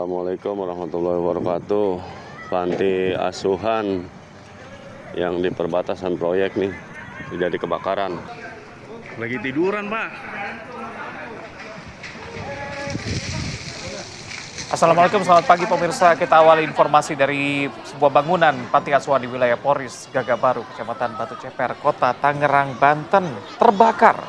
Assalamualaikum warahmatullahi wabarakatuh. Panti asuhan yang di perbatasan proyek nih terjadi kebakaran. Lagi tiduran, Pak. Assalamualaikum, selamat pagi pemirsa. Kita awali informasi dari sebuah bangunan panti asuhan di wilayah Poris, Gagabaru, Kecamatan Batu Ceper, Kota Tangerang, Banten, terbakar.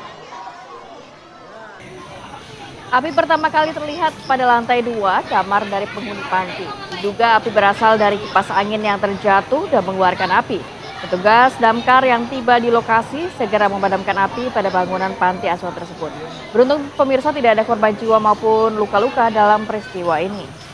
Api pertama kali terlihat pada lantai 2 kamar dari penghuni panti. Diduga api berasal dari kipas angin yang terjatuh dan mengeluarkan api. Petugas damkar yang tiba di lokasi segera memadamkan api pada bangunan panti asuhan tersebut. Beruntung pemirsa tidak ada korban jiwa maupun luka-luka dalam peristiwa ini.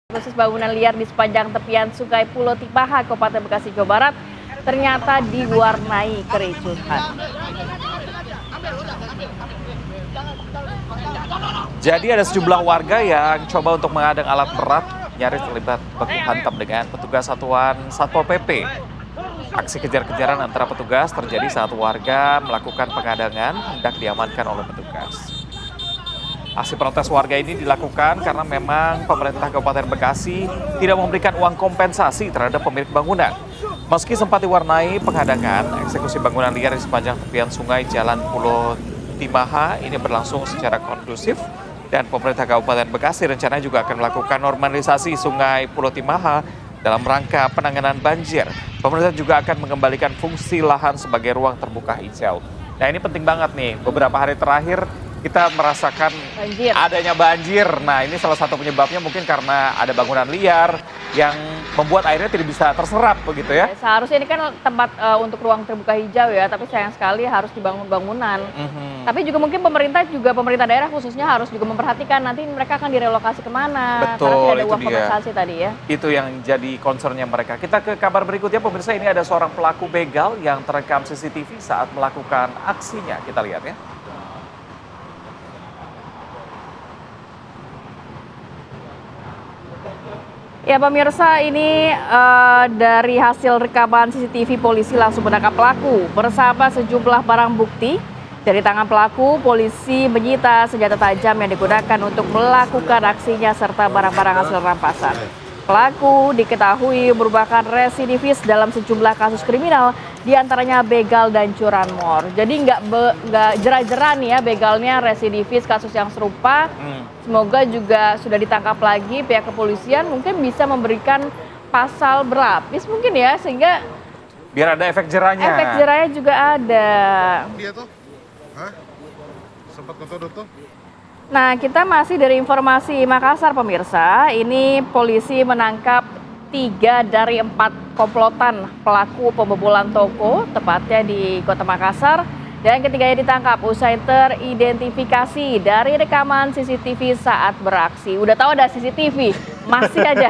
Proses bangunan liar di sepanjang tepian Sungai Pulau Tipaha, Kabupaten Bekasi, Jawa Barat, ternyata diwarnai kericuhan. Jadi ada sejumlah warga yang coba untuk mengadang alat berat, nyaris terlibat baku hantam dengan petugas satuan Satpol PP. Aksi kejar-kejaran antara petugas terjadi saat warga melakukan pengadangan hendak diamankan oleh petugas. Aksi protes warga ini dilakukan karena memang pemerintah Kabupaten Bekasi tidak memberikan uang kompensasi terhadap pemilik bangunan. Meski sempat diwarnai penghadangan, eksekusi bangunan liar di sepanjang tepian sungai Jalan Pulau Timaha ini berlangsung secara kondusif dan pemerintah Kabupaten Bekasi rencananya juga akan melakukan normalisasi sungai Pulau Timaha dalam rangka penanganan banjir. Pemerintah juga akan mengembalikan fungsi lahan sebagai ruang terbuka hijau. Nah, ini penting banget nih, beberapa hari terakhir kita merasakan adanya banjir. Nah, ini salah satu penyebabnya mungkin karena ada bangunan liar yang membuat airnya tidak bisa terserap begitu ya. Seharusnya ini kan tempat untuk ruang terbuka hijau ya, tapi sayang sekali harus dibangun bangunan. Tapi juga mungkin pemerintah daerah khususnya harus juga memperhatikan nanti mereka akan direlokasi kemana. Betul, karena tidak ada itu uang dia. kompensasi tadi ya. Itu yang jadi concernnya mereka. Kita ke kabar berikutnya pemirsa, ini ada seorang pelaku begal yang terekam CCTV saat melakukan aksinya. Kita lihat ya. Ya pemirsa, ini dari hasil rekaman CCTV polisi langsung menangkap pelaku bersama sejumlah barang bukti. Dari tangan pelaku, polisi menyita senjata tajam yang digunakan untuk melakukan aksinya serta barang-barang hasil rampasan. Pelaku diketahui merupakan residivis dalam sejumlah kasus kriminal, diantaranya begal dan curanmor. Jadi nggak jera-jera nih ya begalnya, residivis kasus yang serupa. Semoga juga sudah ditangkap lagi pihak kepolisian, mungkin bisa memberikan pasal berlapis mungkin ya, sehingga Biar ada efek jerahnya. efek jerahnya juga ada. Dia tuh, hah? Sempat nonton tuh? Nah, kita masih dari informasi Makassar pemirsa. Ini polisi menangkap 3 dari 4 komplotan pelaku pembobolan toko, tepatnya di Kota Makassar. Dan ketiganya ditangkap usai teridentifikasi dari rekaman CCTV saat beraksi. Udah tahu ada CCTV, masih aja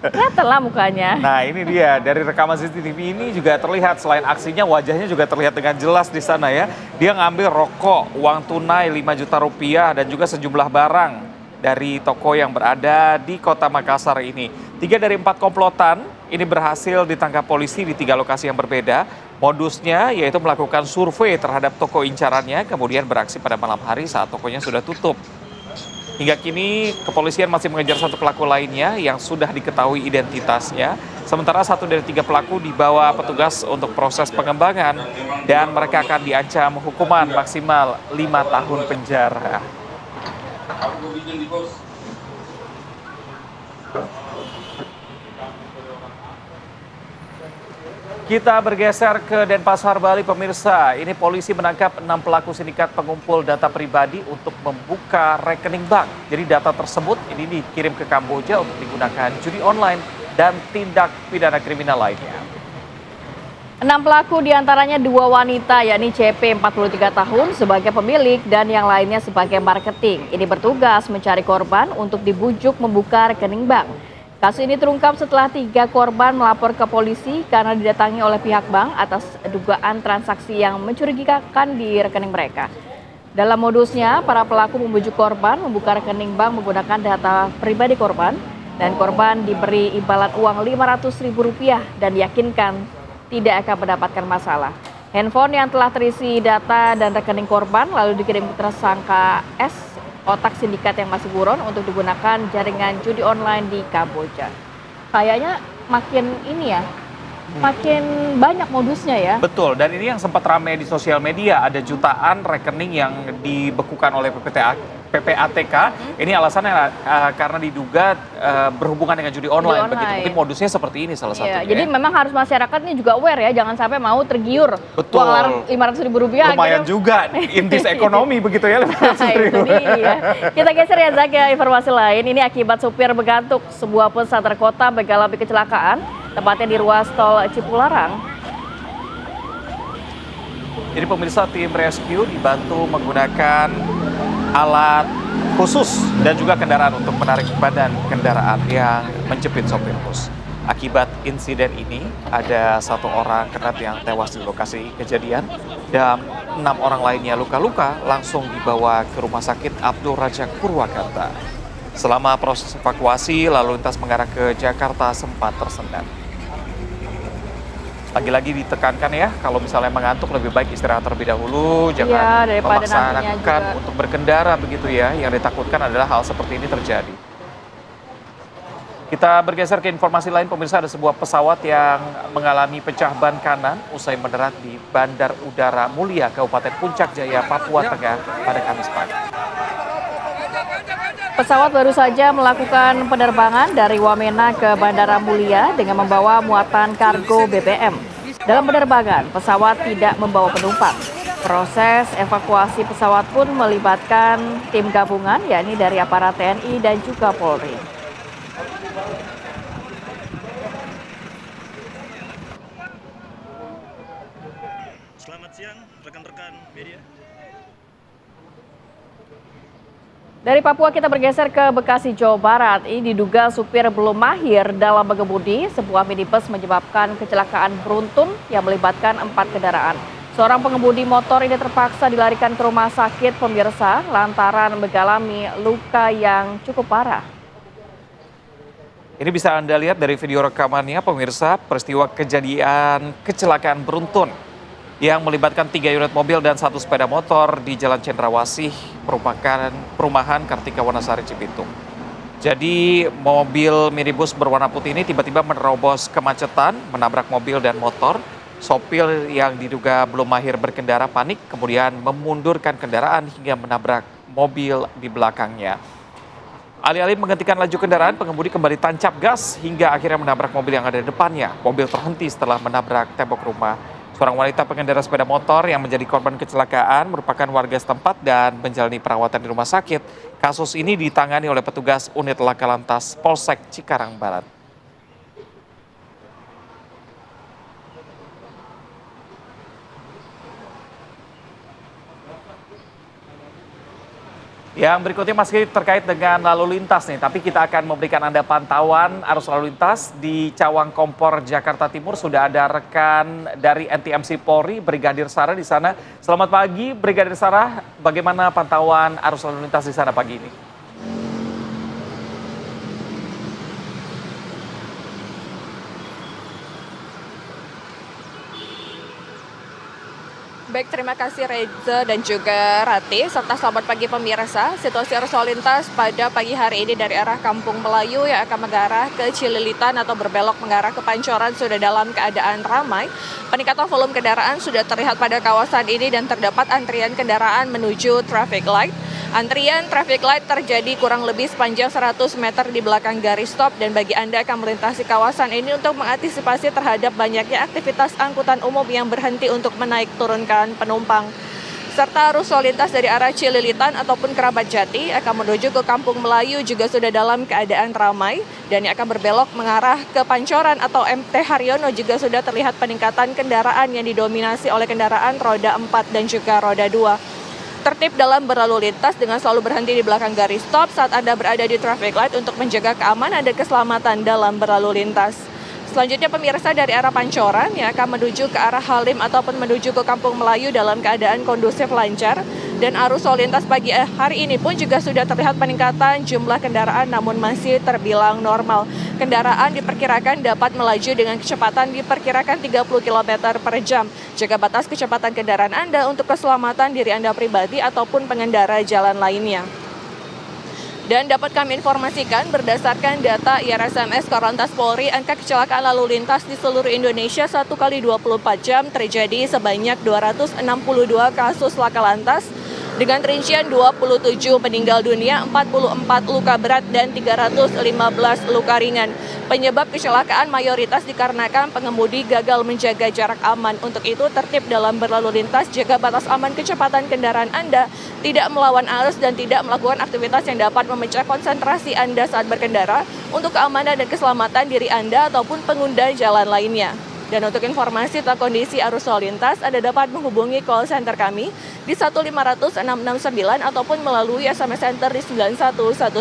kelihatan lah mukanya. Nah, ini dia, dari rekaman CCTV ini juga terlihat selain aksinya, wajahnya juga terlihat dengan jelas di sana ya. Dia ngambil rokok, uang tunai 5 juta rupiah dan juga sejumlah barang dari toko yang berada di Kota Makassar ini. 3 dari 4 komplotan ini berhasil ditangkap polisi di 3 lokasi yang berbeda. Modusnya yaitu melakukan survei terhadap toko incarannya, kemudian beraksi pada malam hari saat tokonya sudah tutup. Hingga kini kepolisian masih mengejar satu pelaku lainnya yang sudah diketahui identitasnya. Sementara 1 dari 3 pelaku dibawa petugas untuk proses pengembangan dan mereka akan diancam hukuman maksimal 5 tahun penjara. Kita bergeser ke Denpasar, Bali, pemirsa. Ini polisi menangkap 6 pelaku sindikat pengumpul data pribadi untuk membuka rekening bank. Jadi data tersebut ini dikirim ke Kamboja untuk digunakan judi online dan tindak pidana kriminal lainnya. 6 pelaku diantaranya 2 wanita, yakni CP 43 tahun sebagai pemilik dan yang lainnya sebagai marketing. Ini bertugas mencari korban untuk dibujuk membuka rekening bank. Kasus ini terungkap setelah 3 korban melapor ke polisi karena didatangi oleh pihak bank atas dugaan transaksi yang mencurigakan di rekening mereka. Dalam modusnya, para pelaku membujuk korban membuka rekening bank menggunakan data pribadi korban dan korban diberi imbalan uang Rp500.000 dan yakinkan tidak akan mendapatkan masalah. Handphone yang telah terisi data dan rekening korban lalu dikirim ke tersangka S, otak sindikat yang masih buron, untuk digunakan jaringan judi online di Kamboja. Kayaknya makin ini ya, makin banyak modusnya ya. Betul, dan ini yang sempat ramai di sosial media, ada jutaan rekening yang dibekukan oleh PPATK. Ini alasannya karena diduga berhubungan dengan judi online. Begitu. Mungkin modusnya seperti ini salah satunya. Jadi memang harus masyarakat ini juga aware ya, jangan sampai mau tergiur. Betul. Uang Rp500.000. Lumayan juga, intis ekonomi begitu ya. Itu dia. Kita geser ya Zak ya, informasi lain. Ini akibat supir mengantuk, sebuah bus antar kota mengalami kecelakaan, tepatnya di ruas tol Cipularang. Jadi pemirsa, tim rescue dibantu menggunakan alat khusus dan juga kendaraan untuk menarik badan kendaraan yang menjepit sopir bus. Akibat insiden ini, ada 1 orang kernat yang tewas di lokasi kejadian dan 6 orang lainnya luka-luka langsung dibawa ke Rumah Sakit Abdul Razak Purwakarta. Selama proses evakuasi, lalu lintas mengarah ke Jakarta sempat tersendat. Lagi-lagi ditekankan ya, kalau misalnya mengantuk lebih baik istirahat terlebih dahulu, jangan memaksakan untuk berkendara begitu ya. Yang ditakutkan adalah hal seperti ini terjadi. Kita bergeser ke informasi lain, pemirsa. Ada sebuah pesawat yang mengalami pecah ban kanan usai mendarat di Bandar Udara Mulia, Kabupaten Puncak Jaya, Papua Tengah pada Kamis pagi. Pesawat baru saja melakukan penerbangan dari Wamena ke Bandara Mulia dengan membawa muatan kargo BBM. Dalam penerbangan, pesawat tidak membawa penumpang. Proses evakuasi pesawat pun melibatkan tim gabungan, yakni dari aparat TNI dan juga Polri. Selamat siang rekan-rekan media. Dari Papua kita bergeser ke Bekasi, Jawa Barat. Ini diduga supir belum mahir dalam mengemudi sebuah minibus menyebabkan kecelakaan beruntun yang melibatkan 4 kendaraan. Seorang pengemudi motor ini terpaksa dilarikan ke rumah sakit, pemirsa, lantaran mengalami luka yang cukup parah. Ini bisa Anda lihat dari video rekamannya, pemirsa, peristiwa kejadian kecelakaan beruntun yang melibatkan 3 unit mobil dan 1 sepeda motor di Jalan Cendrawasih, merupakan perumahan Kartika Wanasari, Cibitung. Jadi mobil minibus berwarna putih ini tiba-tiba menerobos kemacetan, menabrak mobil dan motor. Sopir yang diduga belum mahir berkendara panik, kemudian memundurkan kendaraan hingga menabrak mobil di belakangnya. Alih-alih menghentikan laju kendaraan, pengemudi kembali tancap gas hingga akhirnya menabrak mobil yang ada di depannya. Mobil terhenti setelah menabrak tembok rumah. Seorang wanita pengendara sepeda motor yang menjadi korban kecelakaan merupakan warga setempat dan menjalani perawatan di rumah sakit. Kasus ini ditangani oleh petugas unit laka lantas Polsek Cikarang Barat. Yang berikutnya masih terkait dengan lalu lintas nih, tapi kita akan memberikan Anda pantauan arus lalu lintas di Cawang Kompor, Jakarta Timur. Sudah ada rekan dari NTMC Polri, Brigadir Sarah di sana. Selamat pagi, Brigadir Sarah. Bagaimana pantauan arus lalu lintas di sana pagi ini? Baik, terima kasih Reza dan juga Rati, serta selamat pagi pemirsa. Situasi arus lalu lintas pada pagi hari ini dari arah Kampung Melayu yang akan mengarah ke Cililitan atau berbelok mengarah ke Pancoran sudah dalam keadaan ramai. Peningkatan volume kendaraan sudah terlihat pada kawasan ini dan terdapat antrian kendaraan menuju traffic light. Antrian traffic light terjadi kurang lebih sepanjang 100 meter di belakang garis stop dan bagi Anda akan melintasi kawasan ini untuk mengantisipasi terhadap banyaknya aktivitas angkutan umum yang berhenti untuk menaik turunkan penumpang. Serta arus lalu lintas dari arah Cililitan ataupun Kerabat Jati akan menuju ke Kampung Melayu juga sudah dalam keadaan ramai dan yang akan berbelok mengarah ke Pancoran atau MT Haryono juga sudah terlihat peningkatan kendaraan yang didominasi oleh kendaraan roda 4 dan juga roda 2. Tertib dalam berlalu lintas dengan selalu berhenti di belakang garis stop saat Anda berada di traffic light untuk menjaga keamanan dan keselamatan dalam berlalu lintas. Selanjutnya pemirsa dari arah Pancoran yang akan menuju ke arah Halim ataupun menuju ke Kampung Melayu dalam keadaan kondusif lancar dan arus lalu lintas pagi hari ini pun juga sudah terlihat peningkatan jumlah kendaraan namun masih terbilang normal. Kendaraan diperkirakan dapat melaju dengan kecepatan diperkirakan 30 km per jam. Jaga batas kecepatan kendaraan Anda untuk keselamatan diri Anda pribadi ataupun pengendara jalan lainnya. Dan dapat kami informasikan berdasarkan data IRSMS Korlantas Polri, angka kecelakaan lalu lintas di seluruh Indonesia 1 kali 24 jam terjadi sebanyak 262 kasus laka lantas dengan rincian 27 meninggal dunia, 44 luka berat, dan 315 luka ringan. Penyebab kecelakaan mayoritas dikarenakan pengemudi gagal menjaga jarak aman. Untuk itu, tertib dalam berlalu lintas, jaga batas aman kecepatan kendaraan Anda, tidak melawan arus, dan tidak melakukan aktivitas yang dapat memecah konsentrasi Anda saat berkendara untuk keamanan dan keselamatan diri Anda ataupun pengguna jalan lainnya. Dan untuk informasi tentang kondisi arus lalu lintas, Anda dapat menghubungi call center kami di 1500669 ataupun melalui SMS Center di 9119.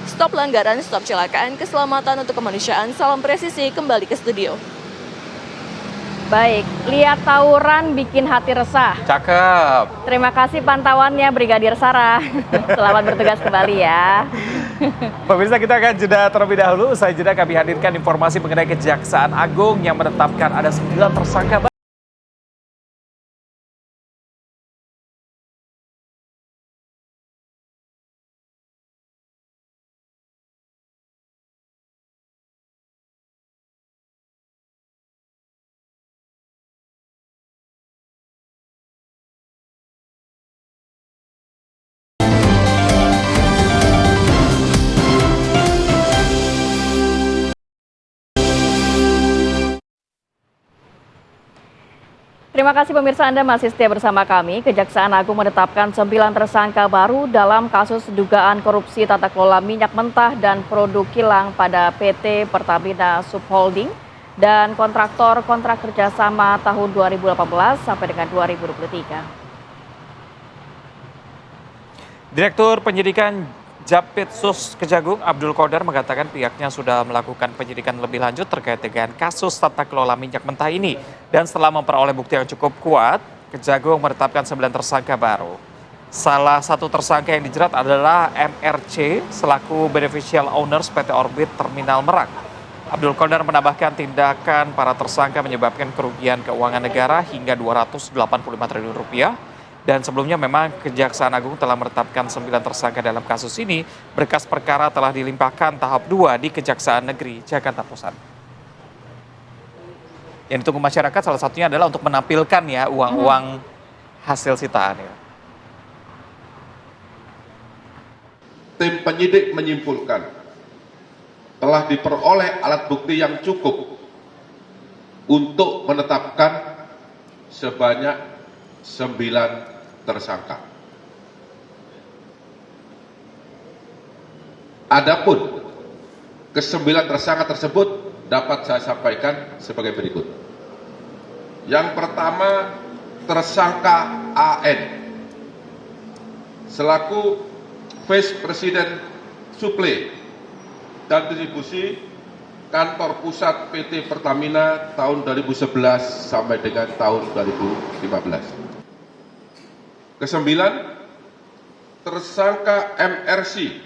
Stop pelanggaran, stop kecelakaan, keselamatan untuk kemanusiaan. Salam presisi, kembali ke studio. Baik, lihat tawuran bikin hati resah. Cakep. Terima kasih pantauannya Brigadir Sarah. Selamat bertugas kembali ya. Pemirsa, kita akan jeda terlebih dahulu. Usai jeda kami hadirkan informasi mengenai Kejaksaan Agung yang menetapkan ada 9 tersangka. Terima kasih pemirsa, Anda masih setia bersama kami. Kejaksaan Agung menetapkan 9 tersangka baru dalam kasus dugaan korupsi tata kelola minyak mentah dan produk kilang pada PT Pertamina Subholding dan kontraktor kontrak kerjasama tahun 2018 sampai dengan 2023. Direktur Penyidikan Japitsus Kejagung Abdul Qadar mengatakan pihaknya sudah melakukan penyidikan lebih lanjut terkait dengan kasus tata kelola minyak mentah ini. Dan setelah memperoleh bukti yang cukup kuat, Kejagung menetapkan 9 tersangka baru. Salah satu tersangka yang dijerat adalah MRC selaku Beneficial Owners PT Orbit Terminal Merak. Abdul Qadar menambahkan tindakan para tersangka menyebabkan kerugian keuangan negara hingga Rp285 triliun. Dan sebelumnya memang Kejaksaan Agung telah menetapkan 9 tersangka dalam kasus ini. Berkas perkara telah dilimpahkan tahap 2 di Kejaksaan Negeri Jakarta Pusat. Yang ditunggu masyarakat salah satunya adalah untuk menampilkan ya uang-uang hasil sitaan. Ya. Tim penyidik menyimpulkan telah diperoleh alat bukti yang cukup untuk menetapkan sebanyak 9 tersangka. Adapun ke-9 tersangka tersebut dapat saya sampaikan sebagai berikut. Yang pertama, tersangka AN selaku Vice President Suplai dan Distribusi Kantor Pusat PT Pertamina tahun 2011 sampai dengan tahun 2015. Ke-9, tersangka MRC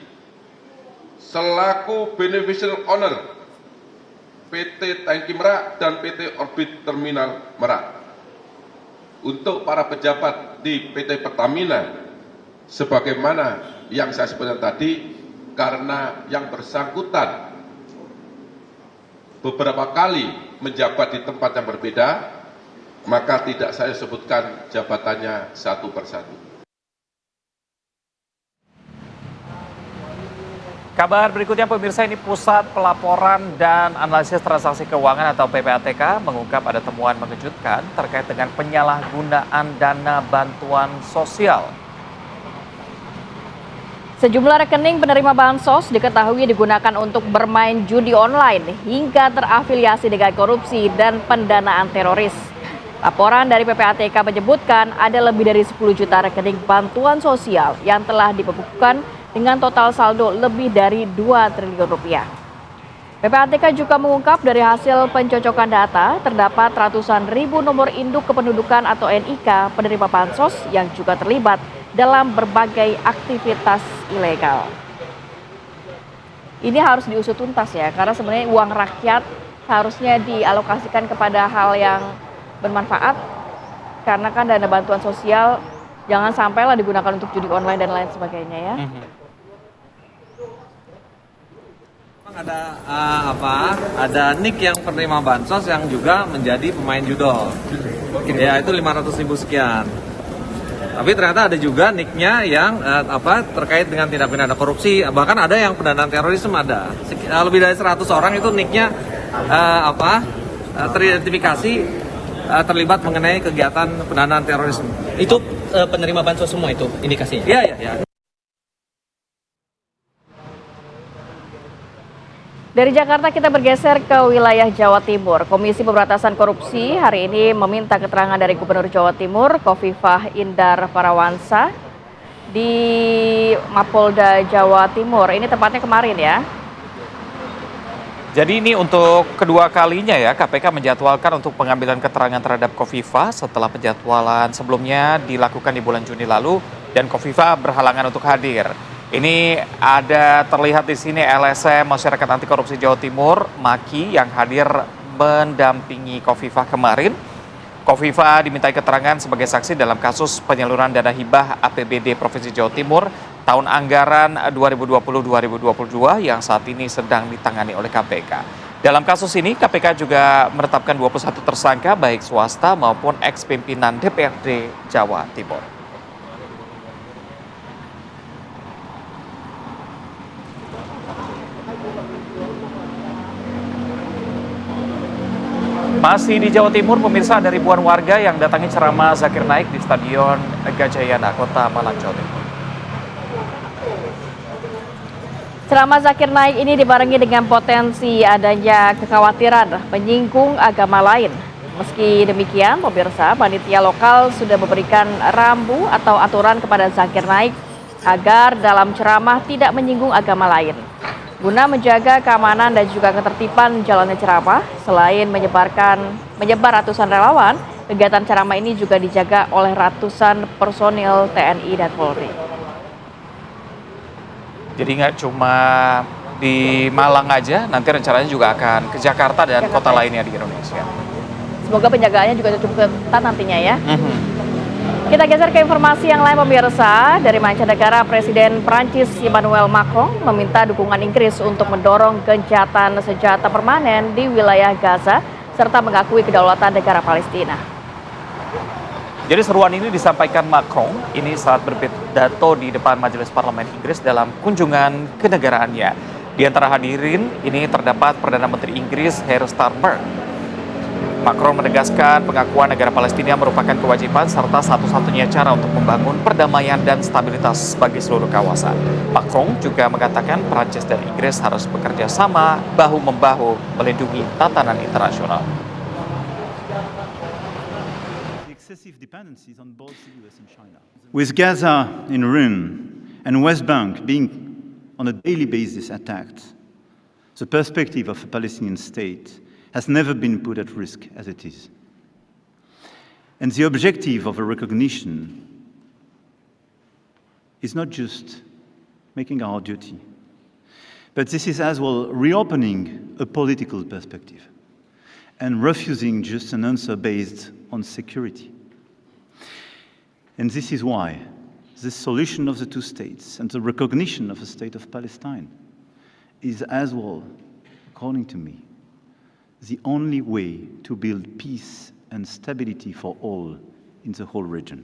selaku Beneficial Owner PT Tangki Merak dan PT Orbit Terminal Merak. untuk para pejabat di PT Pertamina sebagaimana yang saya sebutkan tadi, karena yang bersangkutan beberapa kali menjabat di tempat yang berbeda, maka tidak saya sebutkan jabatannya satu persatu. Kabar berikutnya pemirsa, ini Pusat Pelaporan dan Analisis Transaksi Keuangan atau PPATK mengungkap ada temuan mengejutkan terkait dengan penyalahgunaan dana bantuan sosial. Sejumlah rekening penerima bansos diketahui digunakan untuk bermain judi online hingga terafiliasi dengan korupsi dan pendanaan teroris. Laporan dari PPATK menyebutkan ada lebih dari 10 juta rekening bantuan sosial yang telah dibekukan dengan total saldo lebih dari 2 triliun rupiah. PPATK juga mengungkap dari hasil pencocokan data terdapat ratusan ribu nomor induk kependudukan atau NIK penerima bansos yang juga terlibat dalam berbagai aktivitas ilegal. Ini harus diusut tuntas ya, karena sebenarnya uang rakyat harusnya dialokasikan kepada hal yang bermanfaat, karena kan dana bantuan sosial jangan sampailah digunakan untuk judi online dan lain sebagainya ya. Ada nick yang penerima bansos yang juga menjadi pemain judol. Ya itu 500.000 sekian. Tapi ternyata ada juga nicknya yang terkait dengan tindak pidana korupsi, bahkan ada yang pendanaan terorisme ada. Lebih dari 100 orang itu nicknya teridentifikasi terlibat mengenai kegiatan pendanaan terorisme. Itu penerima bansos semua itu indikasinya? Iya. Dari Jakarta kita bergeser ke wilayah Jawa Timur. Komisi Pemberantasan Korupsi hari ini meminta keterangan dari Gubernur Jawa Timur, Khofifah Indar Parawansa, di Mapolda Jawa Timur. Ini tempatnya kemarin ya. Jadi ini untuk kedua kalinya ya KPK menjadwalkan untuk pengambilan keterangan terhadap Khofifah setelah penjadwalan sebelumnya dilakukan di bulan Juni lalu dan Khofifah berhalangan untuk hadir. Ini ada terlihat di sini LSM Masyarakat Anti Korupsi Jawa Timur, Maki, yang hadir mendampingi Khofifah kemarin. Khofifah dimintai keterangan sebagai saksi dalam kasus penyaluran dana hibah APBD Provinsi Jawa Timur tahun anggaran 2020-2022 yang saat ini sedang ditangani oleh KPK. Dalam kasus ini KPK juga menetapkan 21 tersangka baik swasta maupun ex-pimpinan DPRD Jawa Timur. Masih di Jawa Timur, pemirsa, ada ribuan warga yang datangi ceramah Zakir Naik di Stadion Gajayana, Kota Malang, Jawa Timur. Ceramah Zakir Naik ini dibarengi dengan potensi adanya kekhawatiran menyinggung agama lain. Meski demikian, pemirsa, panitia lokal sudah memberikan rambu atau aturan kepada Zakir Naik agar dalam ceramah tidak menyinggung agama lain. Guna menjaga keamanan dan juga ketertiban jalannya ceramah, selain menyebar ratusan relawan, kegiatan ceramah ini juga dijaga oleh ratusan personil TNI dan Polri. Jadi nggak cuma di Malang aja, nanti rencananya juga akan ke Jakarta dan kota lainnya di Indonesia. Semoga penjagaannya juga cukup ketat nantinya ya. Kita geser ke informasi yang lain, pemirsa. Dari mancanegara, Presiden Prancis Emmanuel Macron meminta dukungan Inggris untuk mendorong gencatan senjata permanen di wilayah Gaza serta mengakui kedaulatan negara Palestina. Jadi seruan ini disampaikan Macron ini saat berpidato di depan Majelis Parlemen Inggris dalam kunjungan kenegaraannya. Di antara hadirin ini terdapat Perdana Menteri Inggris Keir Starmer. Macron menegaskan pengakuan negara Palestina merupakan kewajiban serta satu-satunya cara untuk membangun perdamaian dan stabilitas bagi seluruh kawasan. Macron juga mengatakan Prancis dan Inggris harus bekerja sama bahu-membahu melindungi tatanan internasional. With Gaza in ruin and West Bank being on a daily basis attacked, the perspective of a Palestinian state has never been put at risk as it is. And the objective of a recognition is not just making our duty, but this is as well reopening a political perspective and refusing just an answer based on security. And this is why the solution of the two states and the recognition of a state of Palestine is as well, according to me, the only way to build peace and stability for all in the whole region.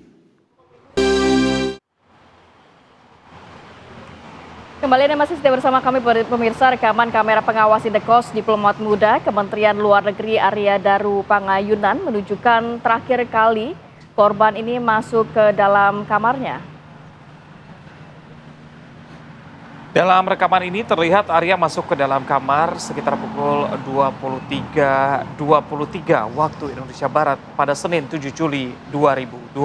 Kembali Anda masih setia bersama kami pemirsa, rekaman kamera pengawas Indekos Diplomat Muda Kementerian Luar Negeri Arya Daru Pangayunan menunjukkan terakhir kali korban ini masuk ke dalam kamarnya. Dalam rekaman ini terlihat Arya masuk ke dalam kamar sekitar pukul 23.23 waktu Indonesia Barat pada Senin 7 Juli 2025.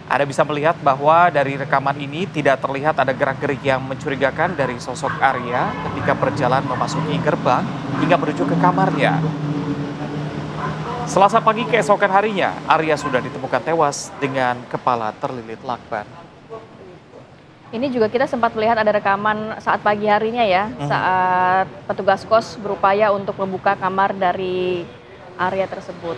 Anda bisa melihat bahwa dari rekaman ini tidak terlihat ada gerak-gerik yang mencurigakan dari sosok Arya ketika berjalan memasuki gerbang hingga menuju ke kamarnya. Selasa pagi keesokan harinya, Arya sudah ditemukan tewas dengan kepala terlilit lakban. Ini juga kita sempat melihat ada rekaman saat pagi harinya ya, saat petugas kos berupaya untuk membuka kamar dari Arya tersebut.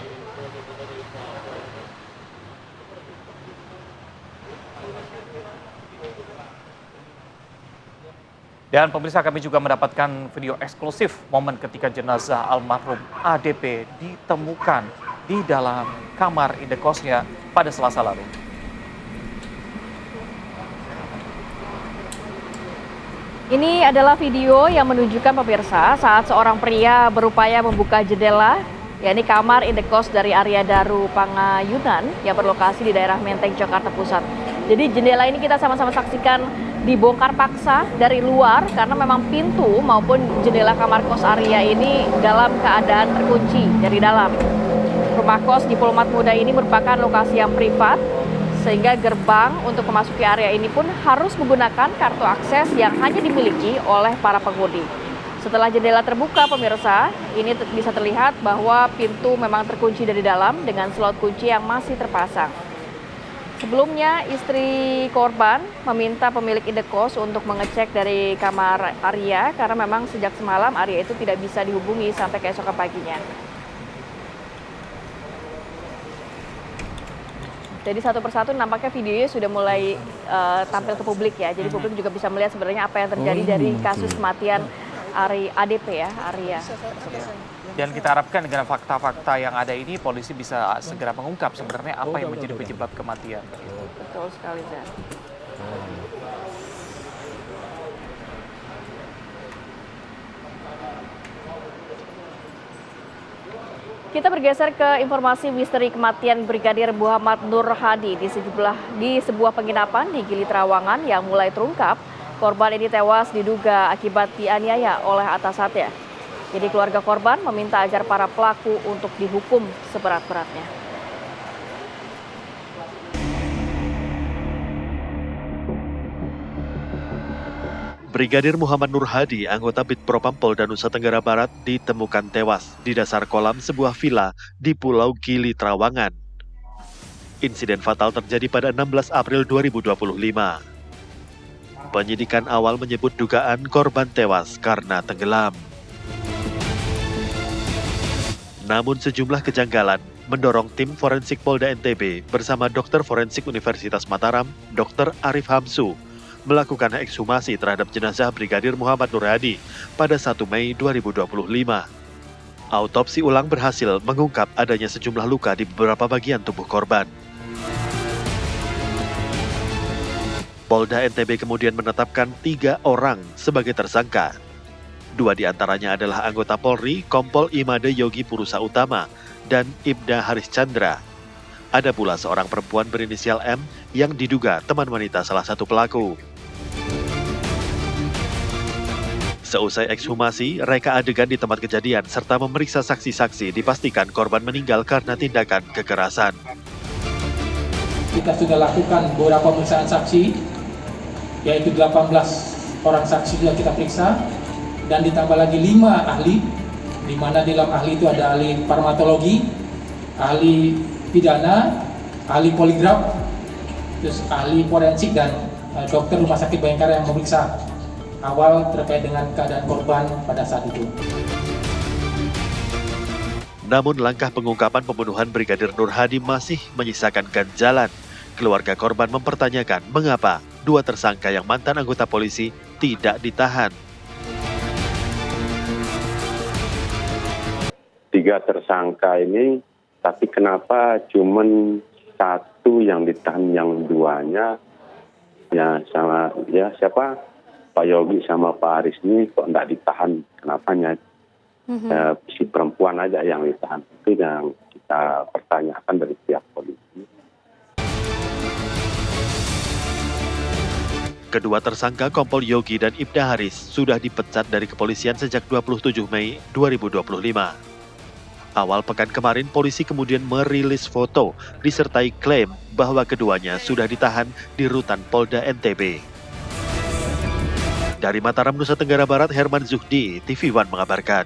Dan pemirsa, kami juga mendapatkan video eksklusif momen ketika jenazah almarhum ADP ditemukan di dalam kamar indekosnya pada Selasa lalu. Ini adalah video yang menunjukkan pemirsa saat seorang pria berupaya membuka jendela, yakni kamar indekos dari Arya Daru Pangayunan yang berlokasi di daerah Menteng, Jakarta Pusat. Jadi jendela ini kita sama-sama saksikan dibongkar paksa dari luar karena memang pintu maupun jendela kamar kos Arya ini dalam keadaan terkunci dari dalam. Rumah kos Diplomat Muda ini merupakan lokasi yang privat sehingga gerbang untuk memasuki area ini pun harus menggunakan kartu akses yang hanya dimiliki oleh para penghuni. Setelah jendela terbuka pemirsa, ini bisa terlihat bahwa pintu memang terkunci dari dalam dengan slot kunci yang masih terpasang. Sebelumnya, istri korban meminta pemilik indekos untuk mengecek dari kamar Arya karena memang sejak semalam Arya itu tidak bisa dihubungi sampai keesokan paginya. Jadi satu persatu nampaknya videonya sudah mulai tampil ke publik ya. Jadi publik juga bisa melihat sebenarnya apa yang terjadi dari kasus kematian ADP ya, Arya. Dan kita harapkan dengan fakta-fakta yang ada ini polisi bisa segera mengungkap sebenarnya apa yang menjadi penyebab kematian. Betul sekali, Zan. Kita bergeser ke informasi misteri kematian Brigadir Muhammad Nur Hadi di sebuah penginapan di Gili Trawangan yang mulai terungkap. Korban ini tewas diduga akibat dianiaya oleh atasannya. Jadi keluarga korban meminta agar para pelaku untuk dihukum seberat-beratnya. Brigadir Muhammad Nur Hadi, anggota Bid Propam Polda Nusa Tenggara Barat, ditemukan tewas di dasar kolam sebuah villa di Pulau Gili Trawangan. Insiden fatal terjadi pada 16 April 2025. Penyidikan awal menyebut dugaan korban tewas karena tenggelam. Namun sejumlah kejanggalan mendorong tim forensik Polda NTB bersama dokter forensik Universitas Mataram, Dr. Arif Hamsu, melakukan ekshumasi terhadap jenazah Brigadir Muhammad Nur Hadi pada 1 Mei 2025. Autopsi ulang berhasil mengungkap adanya sejumlah luka di beberapa bagian tubuh korban. Polda NTB kemudian menetapkan 3 orang sebagai tersangka. 2 diantaranya adalah anggota Polri, Kompol Imade Yogi Purusa Utama, dan Ibda Haris Chandra. Ada pula seorang perempuan berinisial M yang diduga teman wanita salah satu pelaku. Seusai ekshumasi, reka adegan di tempat kejadian serta memeriksa saksi-saksi dipastikan korban meninggal karena tindakan kekerasan. Kita sudah lakukan beberapa pemeriksaan saksi, yaitu 18 orang saksi sudah kita periksa, dan ditambah lagi 5 ahli, di mana dalam ahli itu ada ahli farmakologi, ahli pidana, ahli poligraf, terus ahli forensik dan dokter Rumah Sakit Bayangkara yang memeriksa awal terkait dengan keadaan korban pada saat itu. Namun langkah pengungkapan pembunuhan Brigadir Nur Hadi masih menyisakan ganjalan. Keluarga korban mempertanyakan mengapa dua tersangka yang mantan anggota polisi tidak ditahan. 3 tersangka ini, tapi kenapa cuman 1 yang ditahan, yang 2-nya ya sama ya siapa Pak Yogi sama Pak Aris ini kok enggak ditahan, kenapanya? Si perempuan aja yang ditahan, itu yang kita pertanyakan dari pihak polisi. Kedua tersangka Kompol Yogi dan Ibda Haris sudah dipecat dari kepolisian sejak 27 Mei 2025. Awal pekan kemarin, polisi kemudian merilis foto disertai klaim bahwa keduanya sudah ditahan di rutan Polda NTB. Dari Mataram, Nusa Tenggara Barat, Herman Zuhdi, TV One mengabarkan.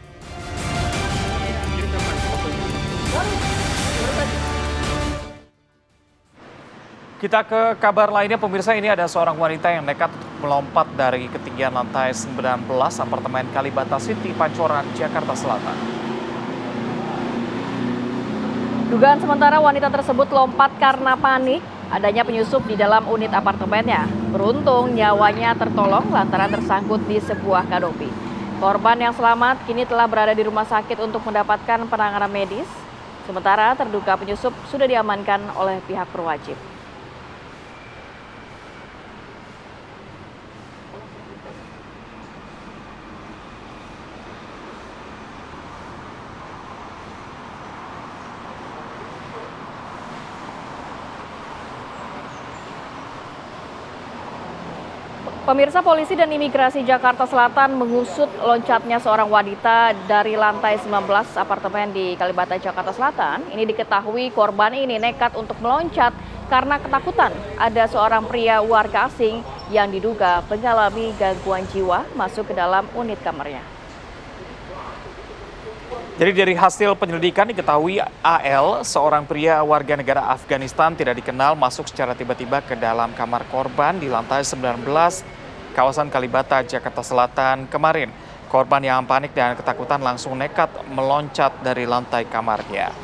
Kita ke kabar lainnya, pemirsa. Ini ada seorang wanita yang nekat melompat dari ketinggian lantai 19 apartemen Kalibata City, Pancoran, Jakarta Selatan. Dugaan sementara wanita tersebut lompat karena panik adanya penyusup di dalam unit apartemennya. Beruntung nyawanya tertolong lantaran tersangkut di sebuah kanopi. Korban yang selamat kini telah berada di rumah sakit untuk mendapatkan penanganan medis. Sementara terduga penyusup sudah diamankan oleh pihak berwajib. Pemirsa, polisi dan imigrasi Jakarta Selatan mengusut loncatnya seorang wanita dari lantai 19 apartemen di Kalibata, Jakarta Selatan. Ini diketahui korban ini nekat untuk meloncat karena ketakutan ada seorang pria warga asing yang diduga mengalami gangguan jiwa masuk ke dalam unit kamarnya. Jadi dari hasil penyelidikan diketahui AL, seorang pria warga negara Afghanistan tidak dikenal, masuk secara tiba-tiba ke dalam kamar korban di lantai 19 kawasan Kalibata, Jakarta Selatan kemarin. Korban yang panik dan ketakutan langsung nekat meloncat dari lantai kamarnya.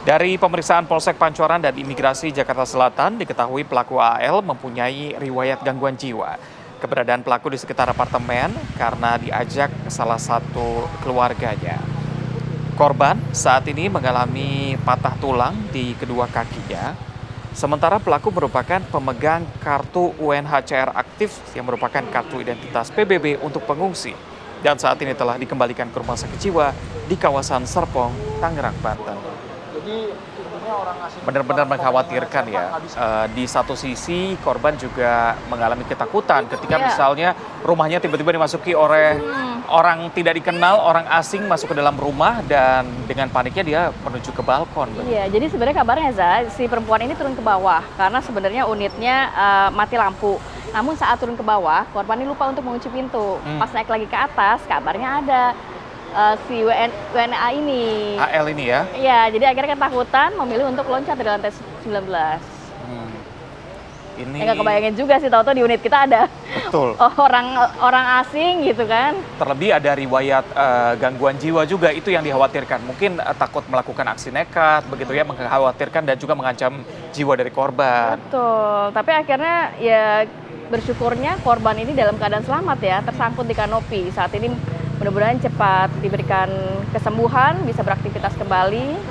Dari pemeriksaan Polsek Pancoran dan Imigrasi Jakarta Selatan diketahui pelaku AL mempunyai riwayat gangguan jiwa. Keberadaan pelaku di sekitar apartemen karena diajak salah satu keluarganya. Korban saat ini mengalami patah tulang di kedua kakinya, sementara pelaku merupakan pemegang kartu UNHCR aktif yang merupakan kartu identitas PBB untuk pengungsi dan saat ini telah dikembalikan ke rumah sakit jiwa di kawasan Serpong, Tangerang, Banten. Benar-benar mengkhawatirkan ya. Di satu sisi korban juga mengalami ketakutan ketika misalnya rumahnya tiba-tiba dimasuki oleh orang tidak dikenal, orang asing masuk ke dalam rumah dan dengan paniknya dia menuju ke balkon. Iya, jadi sebenarnya kabarnya si perempuan ini turun ke bawah karena sebenarnya unitnya mati lampu. Namun saat turun ke bawah, korban ini lupa untuk mengunci pintu. Pas naik lagi ke atas, kabarnya ada si WNA ini. AL ini ya? Iya, jadi akhirnya ketakutan memilih untuk loncat dari lantai 19. Ini nggak kebayangin juga sih, tahu-tahu di unit kita ada betul orang asing gitu kan. Terlebih ada riwayat gangguan jiwa juga, itu yang dikhawatirkan. Mungkin takut melakukan aksi nekat begitu ya, mengkhawatirkan dan juga mengancam jiwa dari korban. Betul, tapi akhirnya ya bersyukurnya korban ini dalam keadaan selamat ya, tersangkut di kanopi. Saat ini mudah-mudahan cepat diberikan kesembuhan, bisa beraktivitas kembali.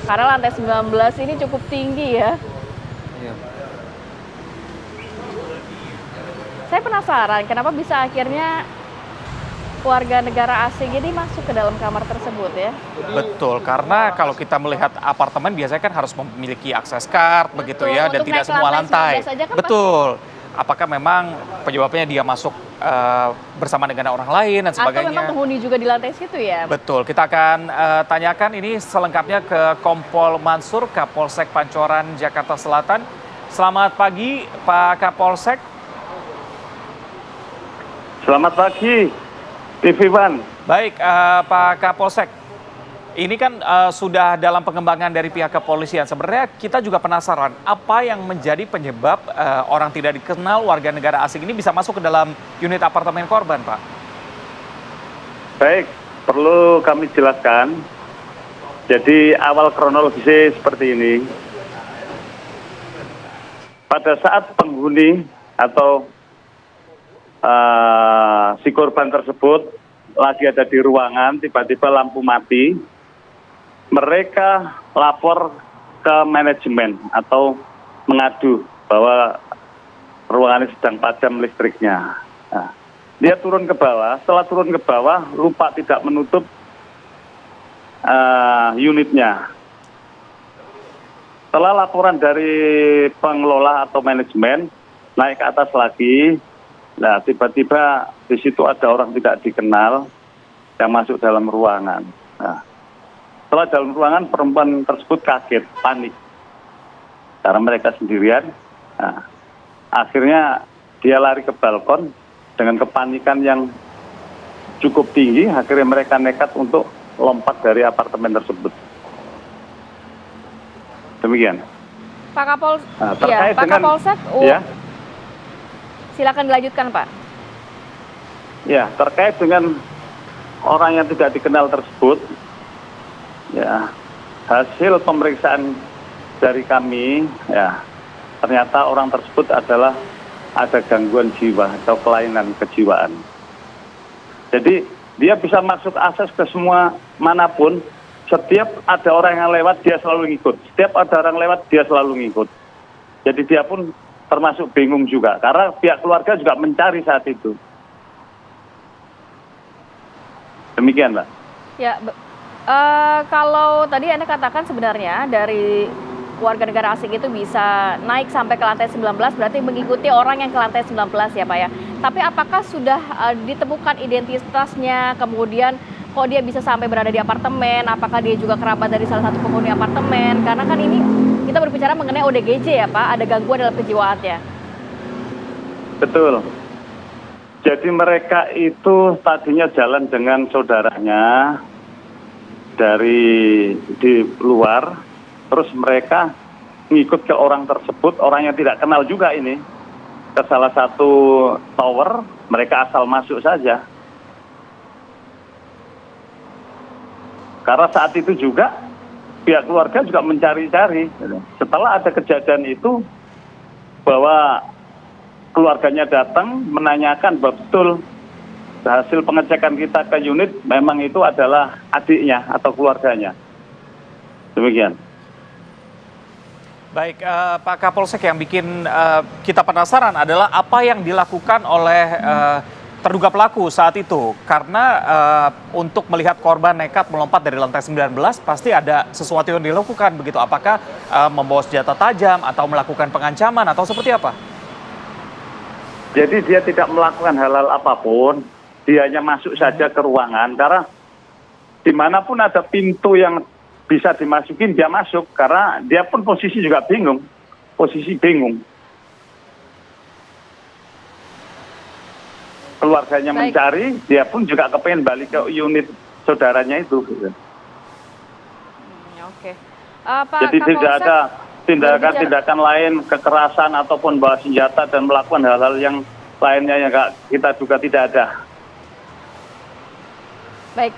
Karena lantai 19 ini cukup tinggi ya. Iya. Saya penasaran kenapa bisa akhirnya warga negara asing ini masuk ke dalam kamar tersebut ya. Betul, karena kalau kita melihat apartemen biasanya kan harus memiliki akses card begitu ya, dan tidak semua lantai. Kan betul. Apakah memang penyebabnya dia masuk bersama dengan orang lain dan sebagainya? Atau memang penghuni juga di lantai situ ya? Betul, kita akan tanyakan ini selengkapnya ke Kompol Mansur, Kapolsek Pancoran, Jakarta Selatan. Selamat pagi Pak Kapolsek. Selamat pagi, TV One. Baik, Pak Kapolsek. Ini kan sudah dalam pengembangan dari pihak kepolisian. Sebenarnya kita juga penasaran apa yang menjadi penyebab orang tidak dikenal warga negara asing ini bisa masuk ke dalam unit apartemen korban, Pak. Baik, perlu kami jelaskan Jadi awal kronologisnya seperti ini. Pada saat penghuni atau si korban tersebut lagi ada di ruangan, tiba-tiba lampu mati, mereka lapor ke manajemen atau mengadu bahwa ruangan ini sedang padam listriknya. Nah, dia turun ke bawah, setelah turun ke bawah lupa tidak menutup unitnya. Setelah laporan dari pengelola atau manajemen, naik ke atas lagi, nah tiba-tiba di situ ada orang tidak dikenal yang masuk dalam ruangan. Nah, setelah dalam ruangan, perempuan tersebut kaget, panik. Karena mereka sendirian, nah, akhirnya dia lari ke balkon dengan kepanikan yang cukup tinggi, akhirnya mereka nekat untuk lompat dari apartemen tersebut. Demikian. Pak Kapolsek, terkait Pak dengan, Kapolsek, ya, silakan dilanjutkan Pak. Ya, terkait dengan orang yang tidak dikenal tersebut, ya, hasil pemeriksaan dari kami, ya, ternyata orang tersebut adalah ada gangguan jiwa atau kelainan kejiwaan. Jadi dia bisa masuk akses ke semua manapun. Setiap ada orang yang lewat, dia selalu ngikut. Setiap ada orang lewat, dia selalu ngikut. Jadi dia pun termasuk bingung juga, karena pihak keluarga juga mencari saat itu. Demikian, Mbak. Ya, kalau tadi Anda katakan sebenarnya dari warga negara asing itu bisa naik sampai ke lantai 19, berarti mengikuti orang yang ke lantai 19 ya Pak ya. Tapi apakah sudah ditemukan identitasnya, kemudian kok dia bisa sampai berada di apartemen, apakah dia juga kerabat dari salah satu penghuni apartemen? Karena kan ini kita berbicara mengenai ODGJ ya Pak, ada gangguan dalam kejiwaannya. Betul. Jadi mereka itu tadinya jalan dengan saudaranya dari di luar, terus mereka ngikut ke orang tersebut, orang yang tidak kenal juga ini, ke salah satu tower, mereka asal masuk saja. Karena saat itu juga pihak keluarga juga mencari-cari. Setelah ada kejadian itu, bahwa keluarganya datang menanyakan bahwa betul hasil pengecekan kita ke unit memang itu adalah adiknya atau keluarganya. Demikian. Baik, Pak Kapolsek, yang bikin kita penasaran adalah apa yang dilakukan oleh terduga pelaku saat itu. Karena untuk melihat korban nekat melompat dari lantai 19, pasti ada sesuatu yang dilakukan begitu. Apakah membawa senjata tajam atau melakukan pengancaman atau seperti apa? Jadi dia tidak melakukan hal-hal apapun, dia hanya masuk saja ke ruangan, karena dimanapun ada pintu yang bisa dimasukin, dia masuk, karena dia pun posisi juga bingung, Keluarganya mencari, dia pun juga kepengen balik ke unit saudaranya itu. Oke. Jadi tidak ada tindakan-tindakan lain, kekerasan ataupun bawa senjata dan melakukan hal-hal yang lainnya yang kita juga tidak ada. Baik.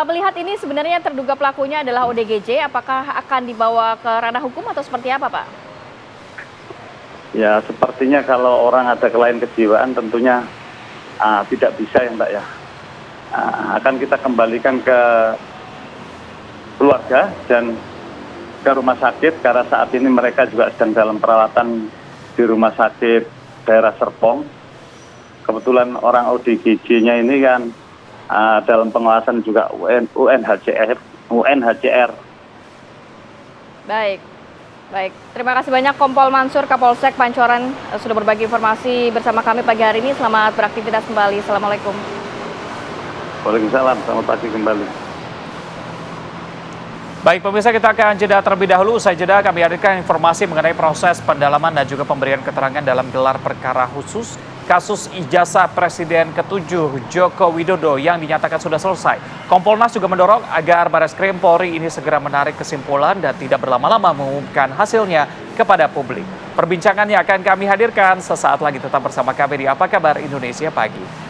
Melihat ini sebenarnya terduga pelakunya adalah ODGJ, apakah akan dibawa ke ranah hukum atau seperti apa, Pak? Ya, sepertinya kalau orang ada kelainan kejiwaan tentunya tidak bisa ya Mbak ya. Akan kita kembalikan ke keluarga dan ke rumah sakit, karena saat ini mereka juga sedang dalam perawatan di rumah sakit daerah Serpong. Kebetulan orang ODGJ-nya ini kan dalam pengawasan juga UNHCR. Baik. Terima kasih banyak Kompol Mansur, Kapolsek Pancoran, sudah berbagi informasi bersama kami pagi hari ini. Selamat beraktivitas kembali. Assalamualaikum. Waalaikumsalam. Selamat pagi kembali. Baik pemirsa, kita akan jeda terlebih dahulu. Usai jeda kami hadirkan informasi mengenai proses pendalaman dan juga pemberian keterangan dalam gelar perkara khusus kasus ijazah Presiden ke-7 Joko Widodo yang dinyatakan sudah selesai. Kompolnas juga mendorong agar Bareskrim Polri ini segera menarik kesimpulan dan tidak berlama-lama mengumumkan hasilnya kepada publik. Perbincangannya akan kami hadirkan sesaat lagi. Tetap bersama kami di Apa Kabar Indonesia Pagi.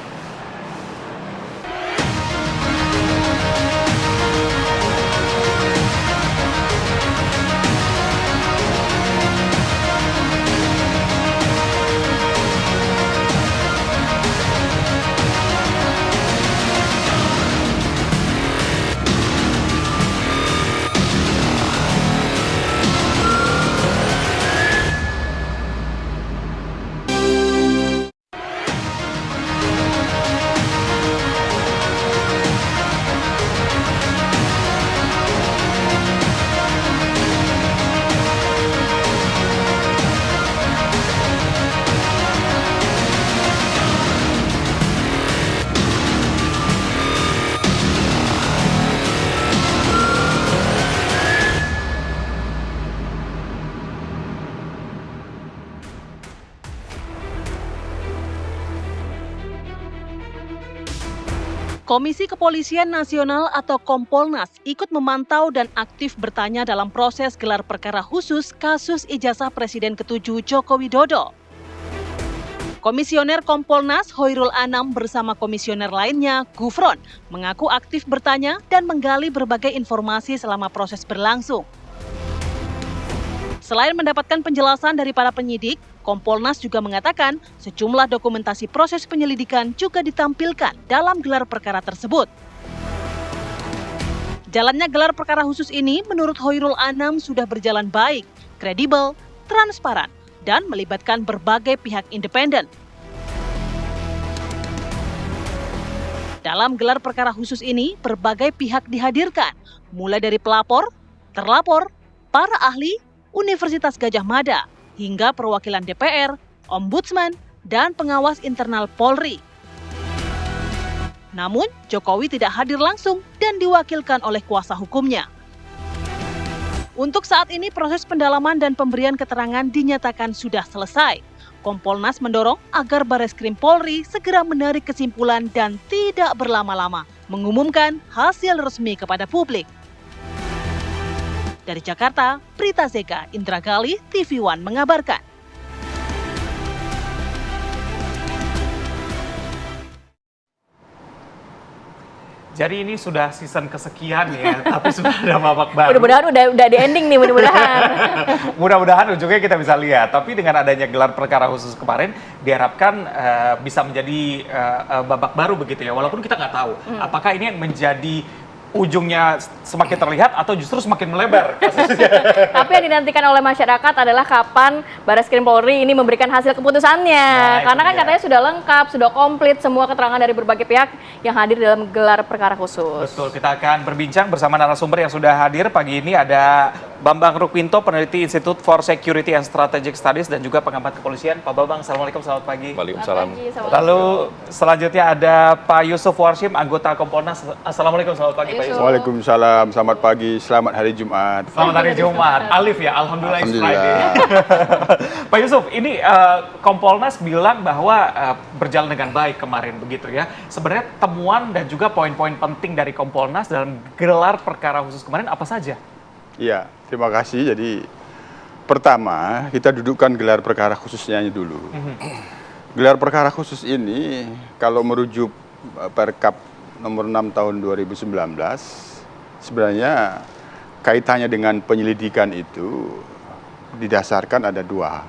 Komisi Kepolisian Nasional atau Kompolnas ikut memantau dan aktif bertanya dalam proses gelar perkara khusus kasus ijazah Presiden ke-7 Joko Widodo. Komisioner Kompolnas Hoirul Anam bersama komisioner lainnya, Gufron, mengaku aktif bertanya dan menggali berbagai informasi selama proses berlangsung. Selain mendapatkan penjelasan dari para penyidik, Kompolnas juga mengatakan sejumlah dokumentasi proses penyelidikan juga ditampilkan dalam gelar perkara tersebut. Jalannya gelar perkara khusus ini menurut Hoirul Anam sudah berjalan baik, kredibel, transparan, dan melibatkan berbagai pihak independen. Dalam gelar perkara khusus ini, berbagai pihak dihadirkan, mulai dari pelapor, terlapor, para ahli, Universitas Gadjah Mada, hingga perwakilan DPR, Ombudsman, dan pengawas internal Polri. Namun, Jokowi tidak hadir langsung dan diwakilkan oleh kuasa hukumnya. Untuk saat ini proses pendalaman dan pemberian keterangan dinyatakan sudah selesai. Kompolnas mendorong agar Bareskrim Polri segera menarik kesimpulan dan tidak berlama-lama mengumumkan hasil resmi kepada publik. Dari Jakarta, Prita Zeka, Indra Gali, TV One mengabarkan. Jadi ini sudah season kesekian ya, tapi sudah ada babak baru. Mudah-mudahan udah di ending nih, mudah-mudahan. Mudah-mudahan ujungnya kita bisa lihat. Tapi dengan adanya gelar perkara khusus kemarin, diharapkan bisa menjadi babak baru begitu ya. Walaupun kita nggak tahu apakah ini menjadi ujungnya semakin terlihat atau justru semakin melebar. Tapi yang dinantikan oleh masyarakat adalah kapan Bareskrim Polri ini memberikan hasil keputusannya. Karena kan katanya sudah lengkap, sudah komplit semua keterangan dari berbagai pihak yang hadir dalam gelar perkara khusus. Betul, kita akan berbincang bersama narasumber yang sudah hadir pagi ini. Ada Bambang Rukminto, peneliti Institute for Security and Strategic Studies dan juga pengamat kepolisian. Pak Bambang, Assalamualaikum, selamat pagi. Waalaikumsalam. Lalu selanjutnya ada Pak Yusuf Warshim, anggota Kompolnas. Assalamualaikum, selamat pagi Pak Yusuf. Waalaikumsalam, selamat pagi, selamat hari Jumat. Selamat hari Jumat. Alif ya, Alhamdulillah. Pak Yusuf, ini Kompolnas bilang bahwa berjalan dengan baik kemarin begitu ya. Sebenarnya temuan dan juga poin-poin penting dari Kompolnas dalam gelar perkara khusus kemarin apa saja? Iya, terima kasih. Jadi pertama kita dudukkan gelar perkara khususnya dulu. Gelar perkara khusus ini kalau merujuk Perkap nomor 6 tahun 2019 sebenarnya kaitannya dengan penyelidikan itu didasarkan ada dua.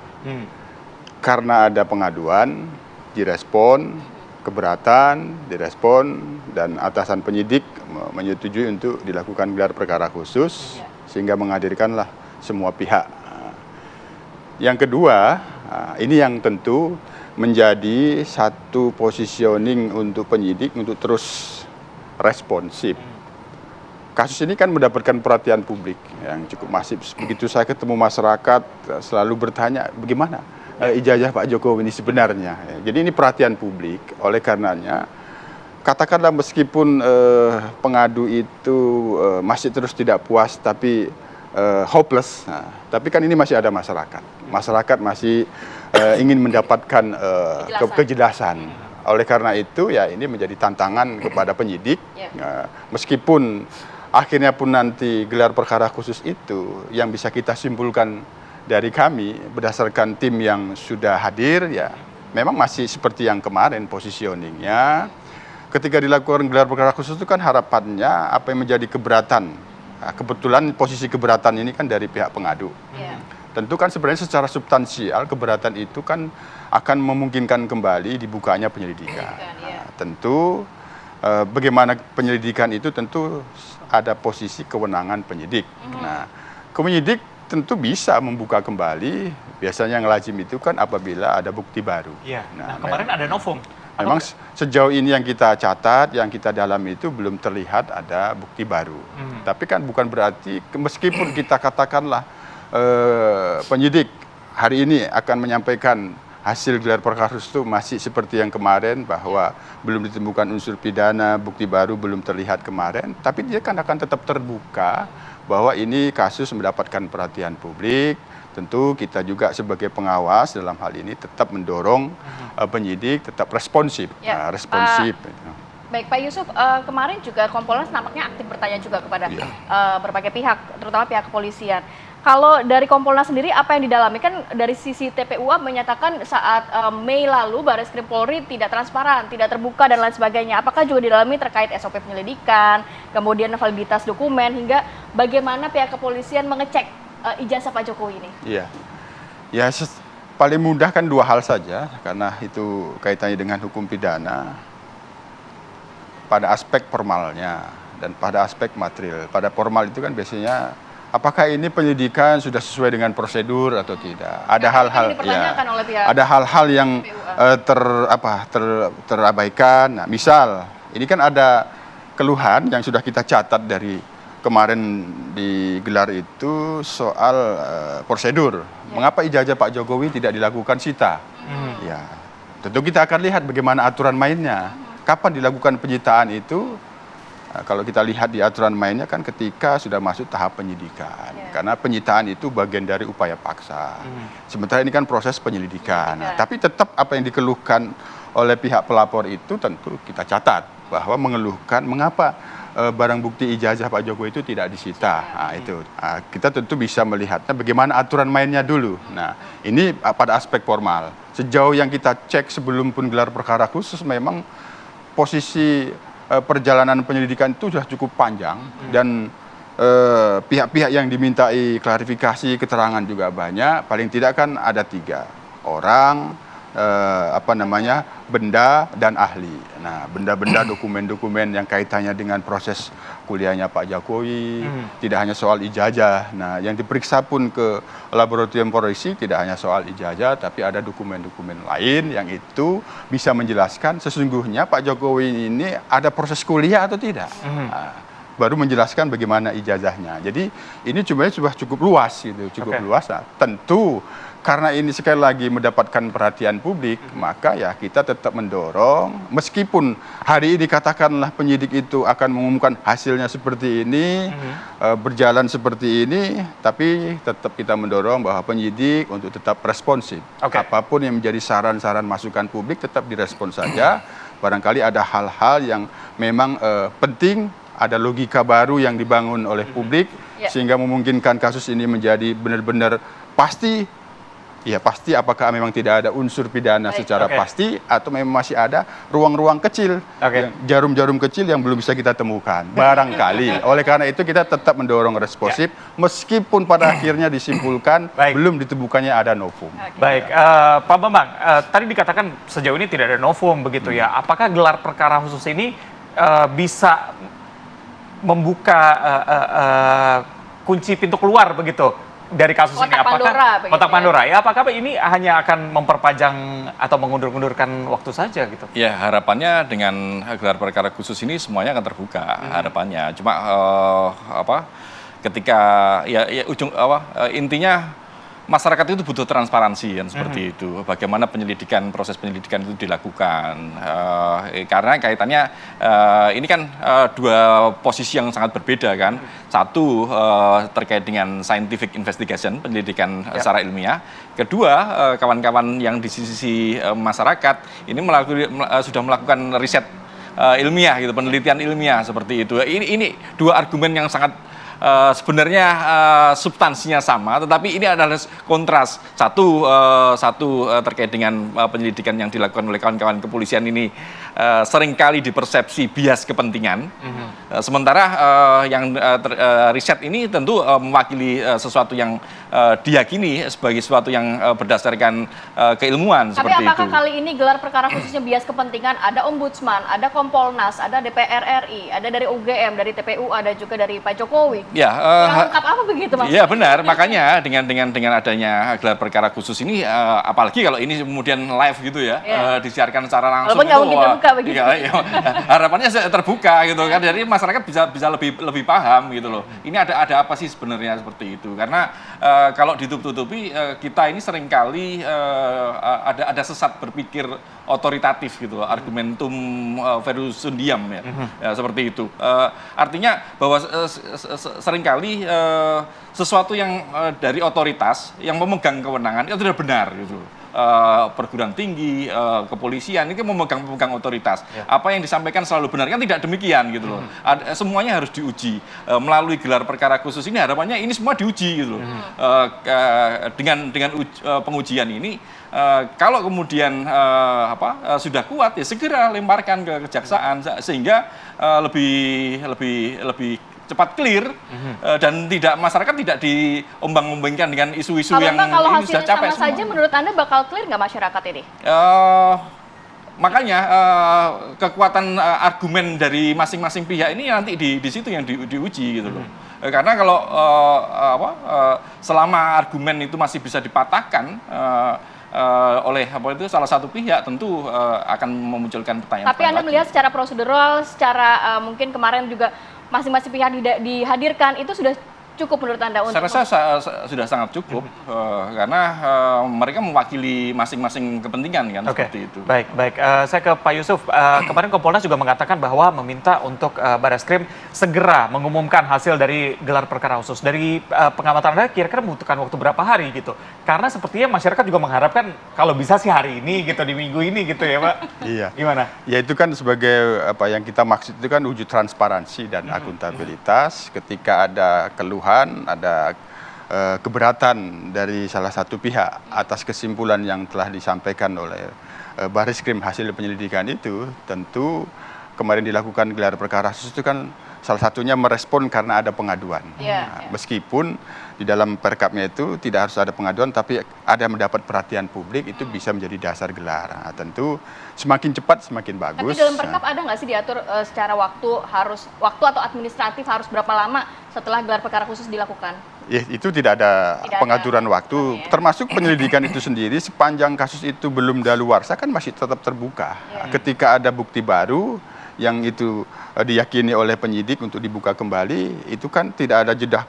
Karena ada pengaduan, direspon, keberatan, direspon, dan atasan penyidik menyetujui untuk dilakukan gelar perkara khusus sehingga menghadirkanlah semua pihak. Yang kedua, ini yang tentu menjadi satu positioning untuk penyidik untuk terus responsif. Kasus ini kan mendapatkan perhatian publik yang cukup masif. Begitu saya ketemu masyarakat selalu bertanya bagaimana ijazah Pak Jokowi ini sebenarnya. Jadi ini perhatian publik, oleh karenanya katakanlah meskipun pengadu itu masih terus tidak puas tapi hopeless, tapi kan ini masih ada masyarakat. Masyarakat masih ingin mendapatkan kejelasan. Oleh karena itu ya ini menjadi tantangan kepada penyidik. Meskipun akhirnya pun nanti gelar perkara khusus itu yang bisa kita simpulkan dari kami berdasarkan tim yang sudah hadir ya memang masih seperti yang kemarin positioningnya. Ketika dilakukan gelar perkara khusus itu kan harapannya apa yang menjadi keberatan. Nah, kebetulan posisi keberatan ini kan dari pihak pengadu. Tentu kan sebenarnya secara substansial keberatan itu kan akan memungkinkan kembali dibukanya penyelidikan. Nah, tentu bagaimana penyelidikan itu tentu ada posisi kewenangan penyidik. Nah, penyidik tentu bisa membuka kembali. Biasanya yang lazim itu kan apabila ada bukti baru. Nah, kemarin ada novum. Memang sejauh ini yang kita catat, yang kita dalami itu belum terlihat ada bukti baru. Tapi kan bukan berarti meskipun kita katakanlah penyidik hari ini akan menyampaikan hasil gelar perkara khusus itu masih seperti yang kemarin bahwa belum ditemukan unsur pidana, bukti baru belum terlihat kemarin, tapi dia kan akan tetap terbuka bahwa ini kasus mendapatkan perhatian publik. Tentu kita juga sebagai pengawas dalam hal ini tetap mendorong penyidik tetap responsif. Responsif. Baik, Pak Yusuf, kemarin juga Kompolnas nampaknya aktif bertanya juga kepada berbagai pihak, terutama pihak kepolisian. Kalau dari Kompolnas sendiri, apa yang didalami? Kan dari sisi TPUA menyatakan saat Mei lalu Barreskrim Polri tidak transparan, tidak terbuka dan lain sebagainya. Apakah juga didalami terkait SOP penyelidikan, kemudian validitas dokumen, hingga bagaimana pihak kepolisian mengecek ijazah Pak Jokowi ini? Iya, ya paling mudah kan dua hal saja, karena itu kaitannya dengan hukum pidana. Pada aspek formalnya dan pada aspek material. Pada formal itu kan biasanya apakah ini penyidikan sudah sesuai dengan prosedur atau tidak? Ada hal-hal ada hal-hal yang terabaikan. Nah, misal ini kan ada keluhan yang sudah kita catat dari kemarin digelar itu soal prosedur. Mengapa ijazah Pak Jokowi tidak dilakukan sita? Ya, tentu kita akan lihat bagaimana aturan mainnya. Kapan dilakukan penyitaan itu? Nah, kalau kita lihat di aturan mainnya kan ketika sudah masuk tahap penyidikan. Karena penyitaan itu bagian dari upaya paksa. Sementara ini kan proses penyelidikan. Nah, tapi tetap apa yang dikeluhkan oleh pihak pelapor itu tentu kita catat. Bahwa mengeluhkan mengapa barang bukti ijazah Pak Jokowi itu tidak disita. Nah, itu. Nah, kita tentu bisa melihatnya bagaimana aturan mainnya dulu. Nah, ini pada aspek formal. Sejauh yang kita cek sebelum pun gelar perkara khusus memang posisi perjalanan penyelidikan itu sudah cukup panjang dan pihak-pihak yang dimintai klarifikasi keterangan juga banyak. Paling tidak kan ada 3 orang, benda dan ahli. Nah, benda-benda dokumen-dokumen yang kaitannya dengan proses kuliahnya Pak Jokowi, tidak hanya soal ijazah. Nah, yang diperiksa pun ke laboratorium forensik tidak hanya soal ijazah, tapi ada dokumen-dokumen lain yang itu bisa menjelaskan sesungguhnya Pak Jokowi ini ada proses kuliah atau tidak. Nah, baru menjelaskan bagaimana ijazahnya. Jadi ini sudah cukup luas gitu, cukup luas. Nah, tentu karena ini sekali lagi mendapatkan perhatian publik, maka ya kita tetap mendorong, meskipun hari ini katakanlah penyidik itu akan mengumumkan hasilnya seperti ini, berjalan seperti ini, tapi tetap kita mendorong bahwa penyidik untuk tetap responsif. Apapun yang menjadi saran-saran masukan publik tetap direspon saja. Barangkali ada hal-hal yang memang penting, ada logika baru yang dibangun oleh publik, sehingga memungkinkan kasus ini menjadi benar-benar pasti. Ya pasti, apakah memang tidak ada unsur pidana secara pasti atau memang masih ada ruang-ruang kecil, jarum-jarum kecil yang belum bisa kita temukan barangkali. Oleh karena itu kita tetap mendorong responsif meskipun pada akhirnya disimpulkan belum ditemukannya ada novum. Baik, Pak Bambang, tadi dikatakan sejauh ini tidak ada novum begitu ya. Apakah gelar perkara khusus ini bisa membuka kunci pintu keluar begitu dari kasus ini? Apakah kotak Pandora ya? Apakah ini hanya akan memperpanjang atau mengundur-undurkan waktu saja gitu? Ya, harapannya dengan gelar perkara khusus ini semuanya akan terbuka harapannya. Cuma ketika intinya masyarakat itu butuh transparansi kan, seperti itu. Bagaimana proses penyelidikan itu dilakukan. Karena kaitannya ini kan 2 posisi yang sangat berbeda kan. Satu terkait dengan scientific investigation, penyelidikan secara ilmiah. Kedua, kawan-kawan yang di sisi masyarakat ini sudah melakukan riset ilmiah gitu, penelitian ilmiah seperti itu. Ini 2 argumen yang sangat sebenarnya substansinya sama, tetapi ini adalah kontras. Satu terkait dengan penyelidikan yang dilakukan oleh kawan-kawan kepolisian ini seringkali dipersepsi bias kepentingan. Sementara yang riset ini tentu mewakili sesuatu yang diyakini sebagai sesuatu yang berdasarkan keilmuan. Tapi seperti apakah itu. kali ini gelar perkara khususnya bias kepentingan? Ada Ombudsman, ada Kompolnas, ada DPR RI, ada dari UGM, dari TPU, ada juga dari Pak Jokowi. Ya, lengkap apa begitu Mas? Iya benar, makanya dengan adanya gelar perkara khusus ini, apalagi kalau ini kemudian live gitu ya, disiarkan secara langsung. Walaupun nggak mungkin terbuka begitu. Harapannya terbuka gitu kan, jadi masyarakat bisa lebih paham gitu loh. Ini ada apa sih sebenarnya seperti itu? Karena kalau ditutup-tutupi, kita ini seringkali ada sesat berpikir otoritatif gitu loh, argumentum verusundiam ya, seperti itu. Artinya bahwa seringkali sesuatu yang dari otoritas yang memegang kewenangan itu tidak benar gitu. perguruan tinggi, kepolisian itu memegang otoritas. Apa yang disampaikan selalu benar, kan tidak demikian gitu loh. Semuanya harus diuji melalui gelar perkara khusus ini. Harapannya ini semua diuji gitu loh. Dengan pengujian ini, kalau kemudian sudah kuat ya segera lemparkan ke kejaksaan sehingga lebih cepat clear dan masyarakat tidak diombang-ombingkan dengan isu-isu yang kalau ini sudah hasilnya capek sama saja, menurut Anda bakal clear nggak masyarakat ini? Makanya kekuatan argumen dari masing-masing pihak ini nanti di situ yang diuji gitu loh. Karena kalau selama argumen itu masih bisa dipatahkan oleh salah satu pihak, tentu akan memunculkan pertanyaan. Tapi Anda melihat secara prosedural, secara mungkin kemarin juga masing-masing pihak dihadirkan, itu sudah cukup menurut Anda? Saya rasa sudah sangat cukup karena mereka mewakili masing-masing kepentingan kan, seperti itu. Baik. Saya ke Pak Yusuf. Kemarin Kompolnas juga mengatakan bahwa meminta untuk Barreskrim segera mengumumkan hasil dari gelar perkara khusus. Dari pengamatan Anda kira-kira membutuhkan waktu berapa hari gitu? Karena sepertinya masyarakat juga mengharapkan kalau bisa sih hari ini gitu, di minggu ini gitu ya Pak. Iya. Gimana? Ya itu kan sebagai apa yang kita maksud itu kan wujud transparansi dan akuntabilitas. Ketika ada keluhan, ada keberatan dari salah satu pihak atas kesimpulan yang telah disampaikan oleh Barreskrim hasil penyelidikan itu, tentu kemarin dilakukan gelar perkara khusus itu kan salah satunya merespon karena ada pengaduan. Meskipun di dalam perkapnya itu tidak harus ada pengaduan, tapi ada mendapat perhatian publik, itu bisa menjadi dasar gelar. Nah, tentu semakin cepat semakin bagus. Tapi dalam perkap ada nggak sih diatur secara waktu atau administratif harus berapa lama setelah gelar perkara khusus dilakukan? Ya, itu tidak ada pengaturan waktu, termasuk penyelidikan itu sendiri sepanjang kasus itu belum daluarsa kan masih tetap terbuka. Ketika ada bukti baru yang itu diyakini oleh penyidik untuk dibuka kembali, itu kan tidak ada jeda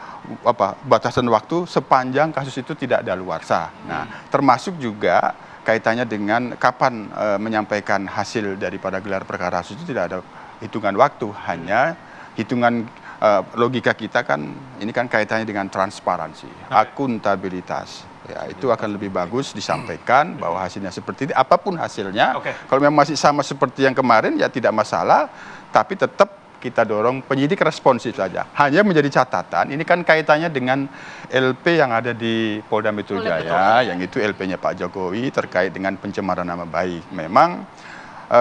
batasan waktu sepanjang kasus itu tidak daluarsa. Nah, termasuk juga kaitannya dengan kapan menyampaikan hasil daripada gelar perkara khusus itu tidak ada hitungan waktu, hanya hitungan logika kita kan ini kan kaitannya dengan transparansi, akuntabilitas. Ya, itu akan lebih bagus disampaikan bahwa hasilnya seperti ini, apapun hasilnya. Kalau memang masih sama seperti yang kemarin ya tidak masalah, tapi tetap kita dorong penyidik responsif saja. Hanya menjadi catatan, ini kan kaitannya dengan LP yang ada di Polda Metro Jaya, yang itu LP-nya Pak Jokowi terkait dengan pencemaran nama baik. Memang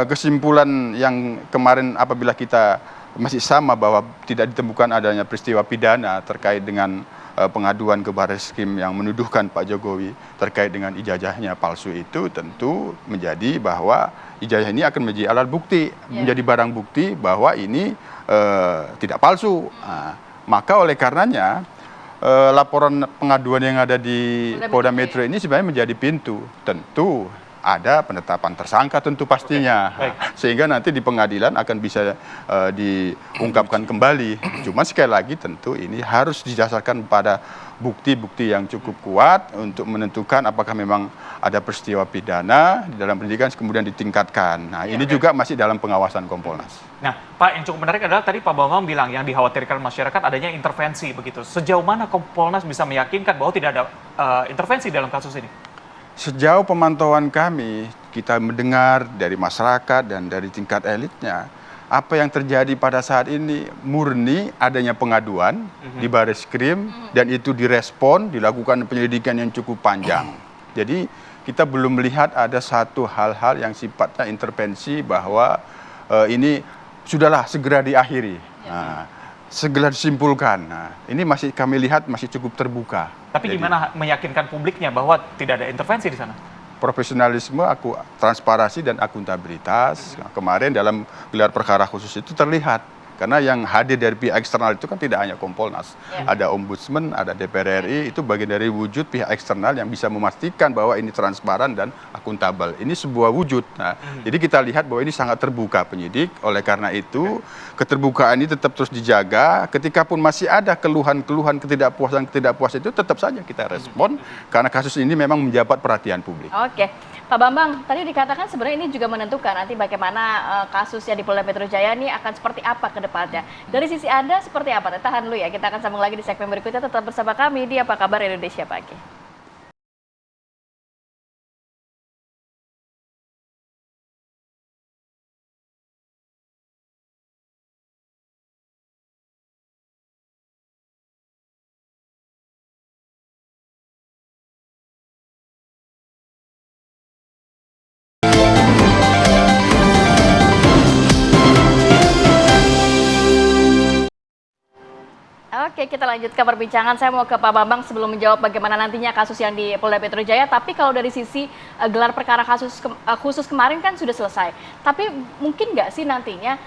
kesimpulan yang kemarin apabila kita masih sama bahwa tidak ditemukan adanya peristiwa pidana terkait dengan pengaduan ke Barreskrim yang menuduhkan Pak Jokowi terkait dengan ijazahnya palsu, itu tentu menjadi bahwa ijazah ini akan menjadi alat bukti, menjadi barang bukti bahwa ini tidak palsu. Nah, maka oleh karenanya laporan pengaduan yang ada di Polda Metro ini sebenarnya menjadi pintu. Tentu ada penetapan tersangka tentu pastinya, sehingga nanti di pengadilan akan bisa diungkapkan kembali. Cuma sekali lagi tentu ini harus didasarkan pada bukti-bukti yang cukup kuat untuk menentukan apakah memang ada peristiwa pidana di dalam pendidikan kemudian ditingkatkan. Nah, ini juga masih dalam pengawasan Kompolnas. Nah, Pak, yang cukup menarik adalah tadi Pak Bambang bilang yang dikhawatirkan masyarakat adanya intervensi begitu. Sejauh mana Kompolnas bisa meyakinkan bahwa tidak ada intervensi dalam kasus ini? Sejauh pemantauan kami, kita mendengar dari masyarakat dan dari tingkat elitnya, apa yang terjadi pada saat ini murni adanya pengaduan di Barreskrim dan itu direspon, dilakukan penyelidikan yang cukup panjang. Jadi kita belum melihat ada satu hal-hal yang sifatnya intervensi bahwa ini sudahlah segera diakhiri. Nah, segera disimpulkan. Nah, ini masih kami lihat masih cukup terbuka. Tapi gimana meyakinkan publiknya bahwa tidak ada intervensi di sana? Profesionalisme, transparansi dan akuntabilitas. Nah, kemarin dalam gelar perkara khusus itu terlihat. Karena yang hadir dari pihak eksternal itu kan tidak hanya Kompolnas. Ada Ombudsman, ada DPR RI, itu bagian dari wujud pihak eksternal yang bisa memastikan bahwa ini transparan dan akuntabel. Ini sebuah wujud. Nah, jadi kita lihat bahwa ini sangat terbuka penyidik. Oleh karena itu, keterbukaan ini tetap terus dijaga. Ketika pun masih ada keluhan-keluhan, ketidakpuasan itu tetap saja kita respon. Karena kasus ini memang menjabat perhatian publik. Oke. Pak Bambang, tadi dikatakan sebenarnya ini juga menentukan nanti bagaimana kasusnya di Polda Metro Jaya ini akan seperti apa ke depannya. Dari sisi Anda seperti apa? Tahan dulu ya, kita akan sambung lagi di segmen berikutnya. Tetap bersama kami di Apa Kabar Indonesia Pagi. Oke, kita lanjutkan perbincangan. Saya mau ke Pak Bambang sebelum menjawab bagaimana nantinya kasus yang di Polda Metro Jaya. Tapi kalau dari sisi gelar perkara kasus khusus kemarin kan sudah selesai. Tapi mungkin nggak sih nantinya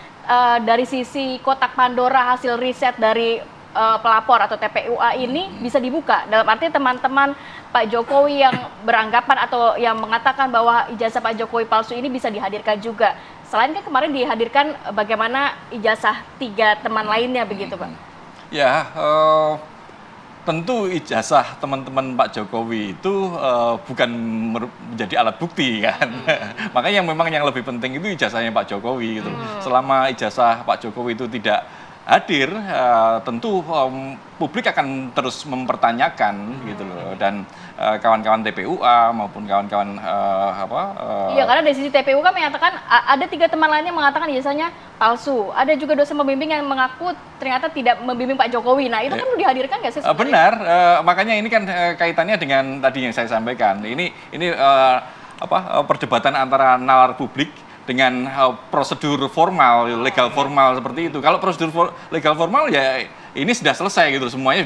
dari sisi kotak Pandora hasil riset dari pelapor atau TPUA ini bisa dibuka? Dalam arti teman-teman Pak Jokowi yang beranggapan atau yang mengatakan bahwa ijazah Pak Jokowi palsu ini bisa dihadirkan juga. Selain kan kemarin dihadirkan bagaimana ijazah 3 teman lainnya begitu, Pak? Ya, tentu ijazah teman-teman Pak Jokowi itu bukan menjadi alat bukti kan. Makanya memang yang lebih penting itu ijazahnya Pak Jokowi gitu. Selama ijazah Pak Jokowi itu tidak hadir, tentu publik akan terus mempertanyakan gitu loh. Dan kawan-kawan TPUA maupun kawan-kawan Iya, karena dari sisi TPU kan menyatakan ada 3 teman lainnya mengatakan ijazahnya palsu. Ada juga dosen pembimbing yang mengaku ternyata tidak membimbing Pak Jokowi. Nah, itu kan perlu dihadirkan nggak sih? Benar, makanya ini kan kaitannya dengan tadi yang saya sampaikan. Ini perdebatan antara nalar publik dengan prosedur formal, legal formal seperti itu. Kalau prosedur legal formal ya ini sudah selesai gitu, semuanya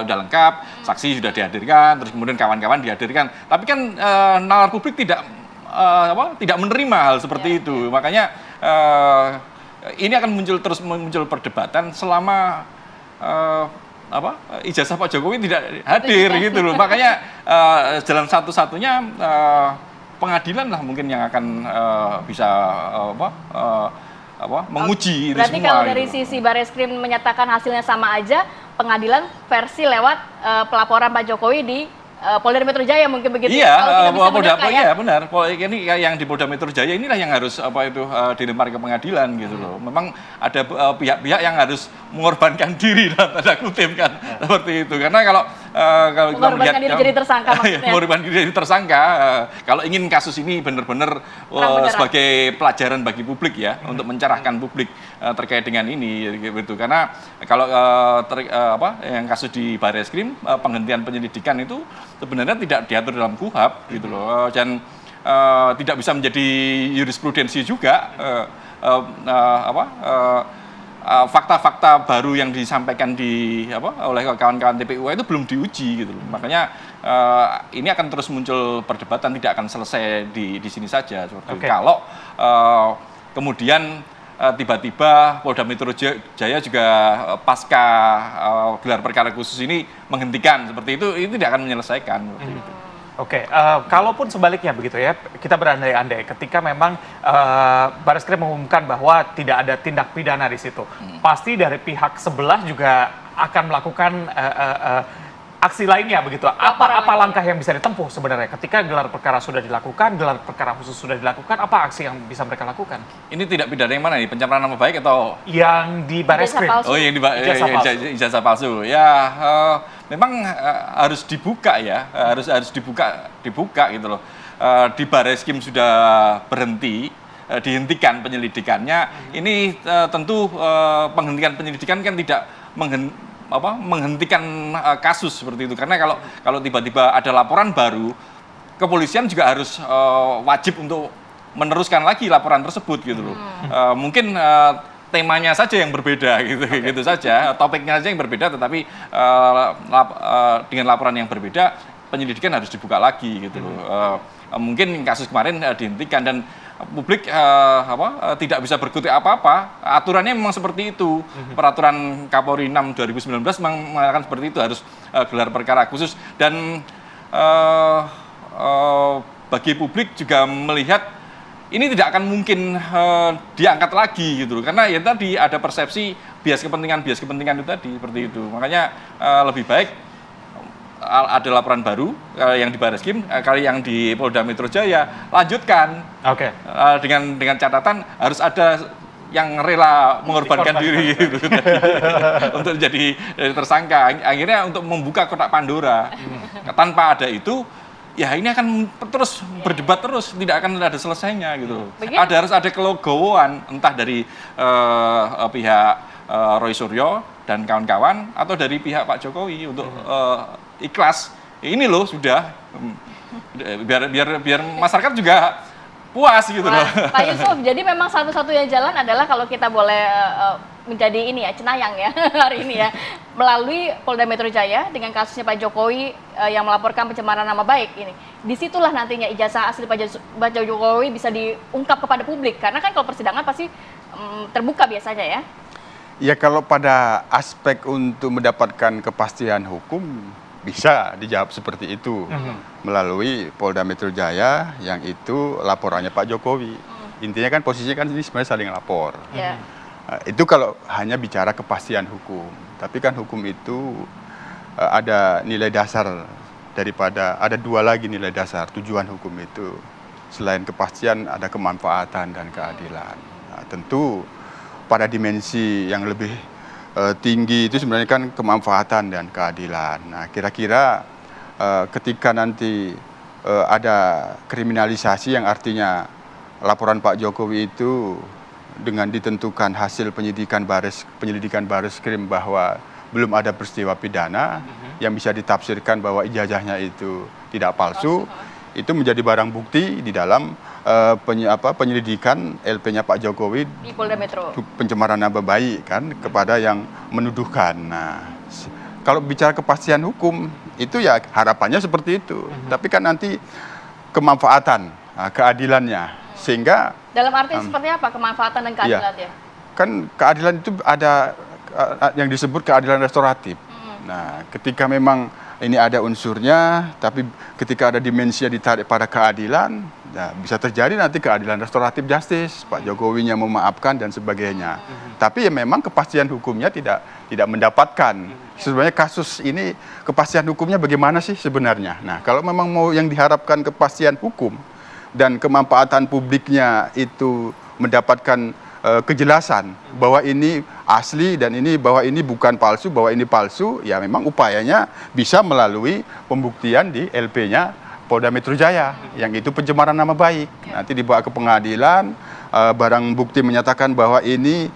sudah lengkap, saksi sudah dihadirkan, terus kemudian kawan-kawan dihadirkan. Tapi kan nalar publik tidak menerima hal seperti itu. Makanya ini akan terus muncul perdebatan selama ijazah Pak Jokowi tidak hadir gitu loh. Makanya jalan satu-satunya pengadilan lah mungkin yang akan bisa menguji itu semua. Berarti kalau dari sisi Bareskrim menyatakan hasilnya sama aja, pengadilan versi lewat pelaporan Pak Jokowi di Polda Metro Jaya mungkin begitu. Iya, ya benar. Ini yang di Polda Metro Jaya inilah yang harus dilempar ke pengadilan gitu loh. Memang ada pihak-pihak yang harus mengorbankan diri dalam tanda kutip kan seperti itu. Karena kalau mengorbankan diri jadi tersangka maksudnya. Mengorbankan diri jadi tersangka. Kalau ingin kasus ini benar-benar sebagai pelajaran bagi publik ya, untuk mencerahkan publik terkait dengan ini gitu. Karena kalau yang kasus di Bareskrim penghentian penyelidikan itu sebenarnya tidak diatur dalam KUHP gitu loh, dan tidak bisa menjadi jurisprudensi juga. Fakta-fakta baru yang disampaikan oleh kawan-kawan TPUA itu belum diuji gitu loh. Makanya ini akan terus muncul perdebatan, tidak akan selesai di sini saja. Kalau kemudian tiba-tiba Polda Metro Jaya juga pasca gelar perkara khusus ini menghentikan seperti itu tidak akan menyelesaikan. Oke, kalaupun sebaliknya begitu ya, kita berandai-andai ketika memang Bareskrim mengumumkan bahwa tidak ada tindak pidana di situ, pasti dari pihak sebelah juga akan melakukan aksi lainnya begitu. Apa langkah yang bisa ditempuh sebenarnya ketika gelar perkara sudah dilakukan, gelar perkara khusus sudah dilakukan, apa aksi yang bisa mereka lakukan? Ini tidak pidana yang mana nih? Pencemaran nama baik atau yang di Bareskrim? Oh, yang di ijazah palsu. Ya, memang harus dibuka ya, harus dibuka gitu loh. Di Bareskrim sudah dihentikan penyelidikannya. Ini tentu penghentian penyelidikan kan tidak menghentikan kasus seperti itu, karena kalau tiba-tiba ada laporan baru, kepolisian juga harus wajib untuk meneruskan lagi laporan tersebut gitu loh. Mungkin temanya saja yang berbeda gitu saja, topiknya saja yang berbeda, tetapi dengan laporan yang berbeda penyelidikan harus dibuka lagi gitu loh. Mungkin kasus kemarin dihentikan dan publik tidak bisa berkutik apa-apa. Aturannya memang seperti itu. Peraturan Kapolri 6 2019 memang mengatakan seperti itu, harus gelar perkara khusus. Dan bagi publik juga melihat ini tidak akan mungkin diangkat lagi gitu loh. Karena ya tadi ada persepsi bias kepentingan itu tadi seperti itu. Makanya lebih baik ada laporan baru yang di Bareskrim, kali yang di Polda Metro Jaya lanjutkan. Dengan catatan harus ada yang rela mengorbankan diri gitu, untuk jadi tersangka. Akhirnya untuk membuka kotak Pandora. Tanpa ada itu, ya ini akan terus berdebat terus, tidak akan ada selesainya gitu. Harus ada kelegowoan entah dari pihak Roy Suryo dan kawan-kawan atau dari pihak Pak Jokowi untuk ikhlas. Ini loh sudah biar masyarakat juga puas gitu loh. Pak Yusuf, jadi memang satu-satunya jalan adalah kalau kita boleh menjadi ini ya, cenayang ya hari ini ya, melalui Polda Metro Jaya dengan kasusnya Pak Jokowi yang melaporkan pencemaran nama baik ini. Disitulah nantinya ijazah asli Pak Jokowi bisa diungkap kepada publik, karena kan kalau persidangan pasti terbuka biasanya ya. Ya kalau pada aspek untuk mendapatkan kepastian hukum bisa dijawab seperti itu melalui Polda Metro Jaya yang itu laporannya Pak Jokowi. Intinya kan posisinya kan ini sebenarnya saling lapor. Itu kalau hanya bicara kepastian hukum. Tapi kan hukum itu ada nilai dasar daripada, ada dua lagi nilai dasar tujuan hukum itu. Selain kepastian ada kemanfaatan dan keadilan. Nah, tentu pada dimensi yang lebih tinggi itu sebenarnya kan kemanfaatan dan keadilan. Nah kira-kira ketika nanti ada kriminalisasi yang artinya laporan Pak Jokowi itu dengan ditentukan hasil penyelidikan Bareskrim bahwa belum ada peristiwa pidana yang bisa ditafsirkan bahwa ijazahnya itu tidak palsu, itu menjadi barang bukti di dalam penyelidikan LP-nya Pak Jokowi di Polda Metro. Pencemaran nama baik kan kepada yang menuduhkan. Nah, kalau bicara kepastian hukum itu ya harapannya seperti itu. Tapi kan nanti kemanfaatan, keadilannya sehingga dalam arti seperti apa kemanfaatan dan keadilannya? Kan keadilan itu ada yang disebut keadilan restoratif. Nah, ketika memang ini ada unsurnya, tapi ketika ada dimensinya ditarik pada keadilan, nah bisa terjadi nanti keadilan restoratif justice, Pak Jokowinya memaafkan dan sebagainya. Tapi ya memang kepastian hukumnya tidak mendapatkan. Sebenarnya kasus ini kepastian hukumnya bagaimana sih sebenarnya? Nah, kalau memang mau yang diharapkan kepastian hukum dan kemanfaatan publiknya itu mendapatkan kejelasan bahwa ini asli dan ini bahwa ini bukan palsu, bahwa ini palsu, ya memang upayanya bisa melalui pembuktian di LP-nya Polda Metro Jaya, yang itu pencemaran nama baik. Nanti dibawa ke pengadilan, barang bukti menyatakan bahwa ini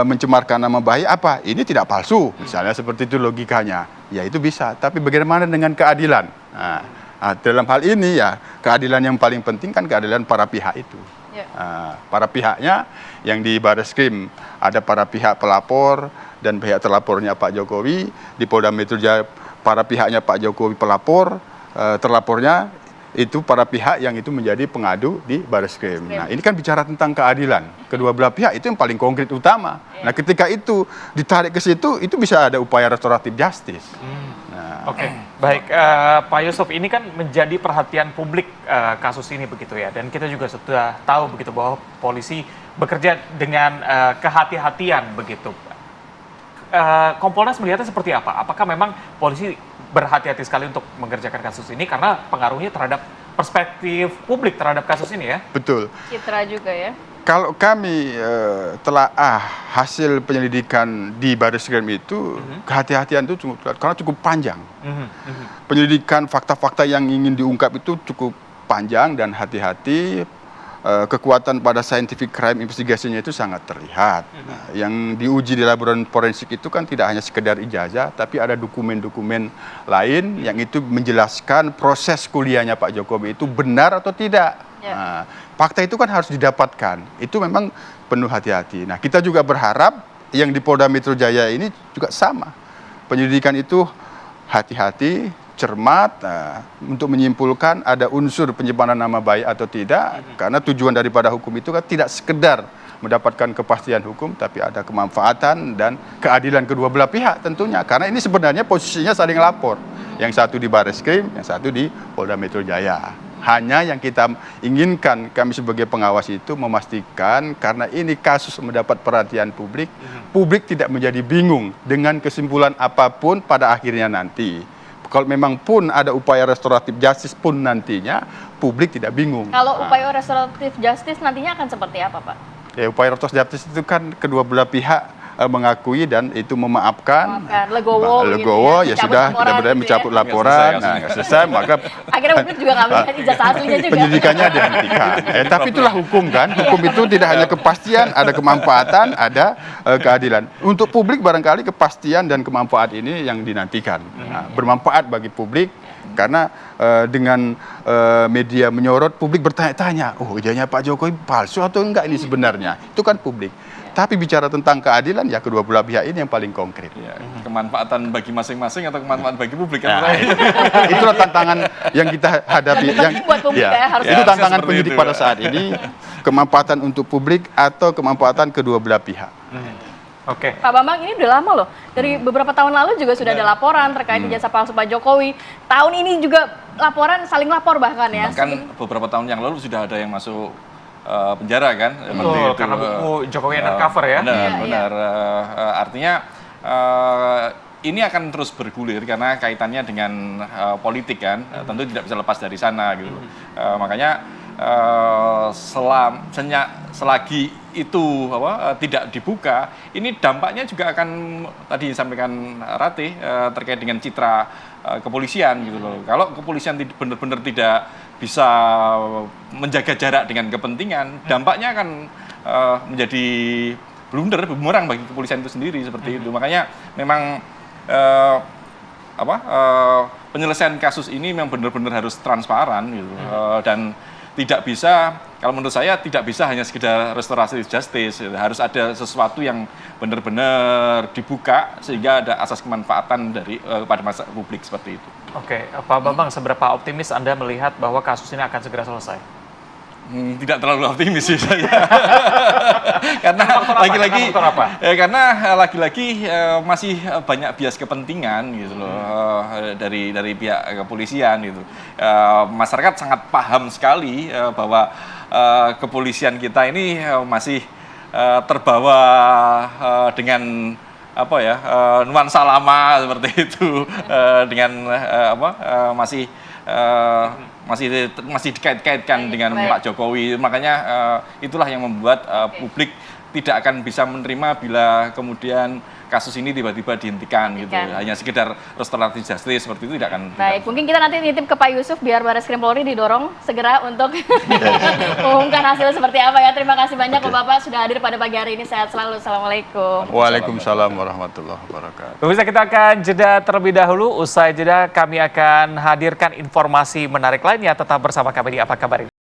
mencemarkan nama baik, apa? Ini tidak palsu, misalnya seperti itu logikanya. Ya itu bisa, tapi bagaimana dengan keadilan? Nah, dalam hal ini ya keadilan yang paling penting kan keadilan para pihak itu. Para pihaknya yang di Bareskrim ada para pihak pelapor dan pihak terlapornya Pak Jokowi, di Polda Metro Jaya para pihaknya Pak Jokowi pelapor, terlapornya itu para pihak yang itu menjadi pengadu di Bareskrim. Nah ini kan bicara tentang keadilan kedua belah pihak, itu yang paling konkret utama. Nah ketika itu ditarik ke situ, itu bisa ada upaya restoratif justice. Oke, baik Pak Yusuf, ini kan menjadi perhatian publik kasus ini begitu ya, dan kita juga sudah tahu begitu bahwa polisi bekerja dengan kehati-hatian begitu. Kompolnas melihatnya seperti apa? Apakah memang polisi berhati-hati sekali untuk mengerjakan kasus ini karena pengaruhnya terhadap perspektif publik terhadap kasus ini ya? Betul. Citra juga ya. Kalau kami telaah hasil penyelidikan di Bareskrim itu, kehati-hatian itu karena cukup panjang. Penyelidikan fakta-fakta yang ingin diungkap itu cukup panjang dan hati-hati. Kekuatan pada scientific crime investigation-nya itu sangat terlihat. Nah, yang diuji di laboratorium forensik itu kan tidak hanya sekedar ijazah, tapi ada dokumen-dokumen lain yang itu menjelaskan proses kuliahnya Pak Jokowi itu benar atau tidak. Nah, fakta itu kan harus didapatkan. Itu memang penuh hati-hati. Nah, kita juga berharap yang di Polda Metro Jaya ini juga sama. Penyelidikan itu hati-hati, cermat, untuk menyimpulkan ada unsur pencemaran nama baik atau tidak. Karena tujuan daripada hukum itu kan tidak sekedar mendapatkan kepastian hukum, tapi ada kemanfaatan dan keadilan kedua belah pihak tentunya. Karena ini sebenarnya posisinya saling lapor. Yang satu di Bareskrim, yang satu di Polda Metro Jaya. Hanya yang kita inginkan kami sebagai pengawas itu memastikan karena ini kasus mendapat perhatian publik, publik tidak menjadi bingung dengan kesimpulan apapun pada akhirnya nanti. Kalau memang pun ada upaya restoratif justice pun nantinya, publik tidak bingung. Kalau upaya restoratif justice nantinya akan seperti apa, Pak? Ya, upaya restoratif justice itu kan kedua belah pihak mengakui dan itu memaafkan. Legowo gitu ya sudah, benar-benar mencabut laporan. Nah, nggak selesai, maka akhirnya publik juga nggak melihat ijazah aslinya juga. Penyidikannya dihentikan. Tapi itulah hukum kan. Hukum itu tidak hanya kepastian, ada kemanfaatan, ada keadilan. Untuk publik barangkali kepastian dan kemanfaat ini yang dinantikan. Nah, bermanfaat bagi publik karena dengan media menyorot, publik bertanya-tanya, oh ijazahnya Pak Jokowi palsu atau enggak ini sebenarnya. Itu kan publik. Tapi bicara tentang keadilan ya kedua belah pihak ini yang paling konkret. Ya, kemanfaatan bagi masing-masing atau kemanfaatan bagi publik kan? Nah, itulah tantangan yang kita hadapi. Itu tantangan penyidik pada saat ini, kemanfaatan untuk publik atau kemanfaatan kedua belah pihak. Oke. Pak Bambang, ini udah lama loh. Dari beberapa tahun lalu juga sudah ada laporan terkait ijazah palsu Pak Jokowi. Tahun ini juga laporan, saling lapor bahkan ya. Bahkan beberapa tahun yang lalu sudah ada yang masuk penjara kan? Betul, karena buku Jokowi Undercover ya. Benar. Artinya ini akan terus bergulir karena kaitannya dengan politik kan. Tentu tidak bisa lepas dari sana gitu. Makanya selagi itu tidak dibuka, ini dampaknya juga akan tadi disampaikan Ratih terkait dengan citra kepolisian gitu loh. Kalau kepolisian benar-benar tidak bisa menjaga jarak dengan kepentingan, dampaknya akan menjadi blunder, bumerang bagi kepolisian itu sendiri seperti itu. Makanya memang penyelesaian kasus ini memang benar-benar harus transparan gitu. Dan tidak bisa, kalau menurut saya tidak bisa hanya sekedar restorasi justice, harus ada sesuatu yang benar-benar dibuka sehingga ada asas kemanfaatan dari pada masa publik seperti itu. Oke, Pak Bambang, seberapa optimis Anda melihat bahwa kasus ini akan segera selesai? Tidak terlalu optimis sih saya. Karena lagi-lagi masih banyak bias kepentingan gitu loh dari pihak kepolisian gitu. Masyarakat sangat paham sekali bahwa kepolisian kita ini masih terbawa dengan nuansa lama seperti itu, dengan masih dikait-kaitkan dengan Pak Jokowi. Makanya itulah yang membuat publik tidak akan bisa menerima bila kemudian kasus ini tiba-tiba dihentikan gitu. Hanya sekedar restoratif justice seperti itu tidak akan. Baik, mungkin kita nanti nitip ke Pak Yusuf biar Barreskrim Polri didorong segera untuk mengumumkan hasil seperti apa ya. Terima kasih banyak Bapak sudah hadir pada pagi hari ini. Sehat selalu. Assalamualaikum. Waalaikumsalam warahmatullahi wabarakatuh. Pemirsa, kita akan jeda terlebih dahulu. Usai jeda kami akan hadirkan informasi menarik lainnya. Tetap bersama kami di Apa Kabar Ini.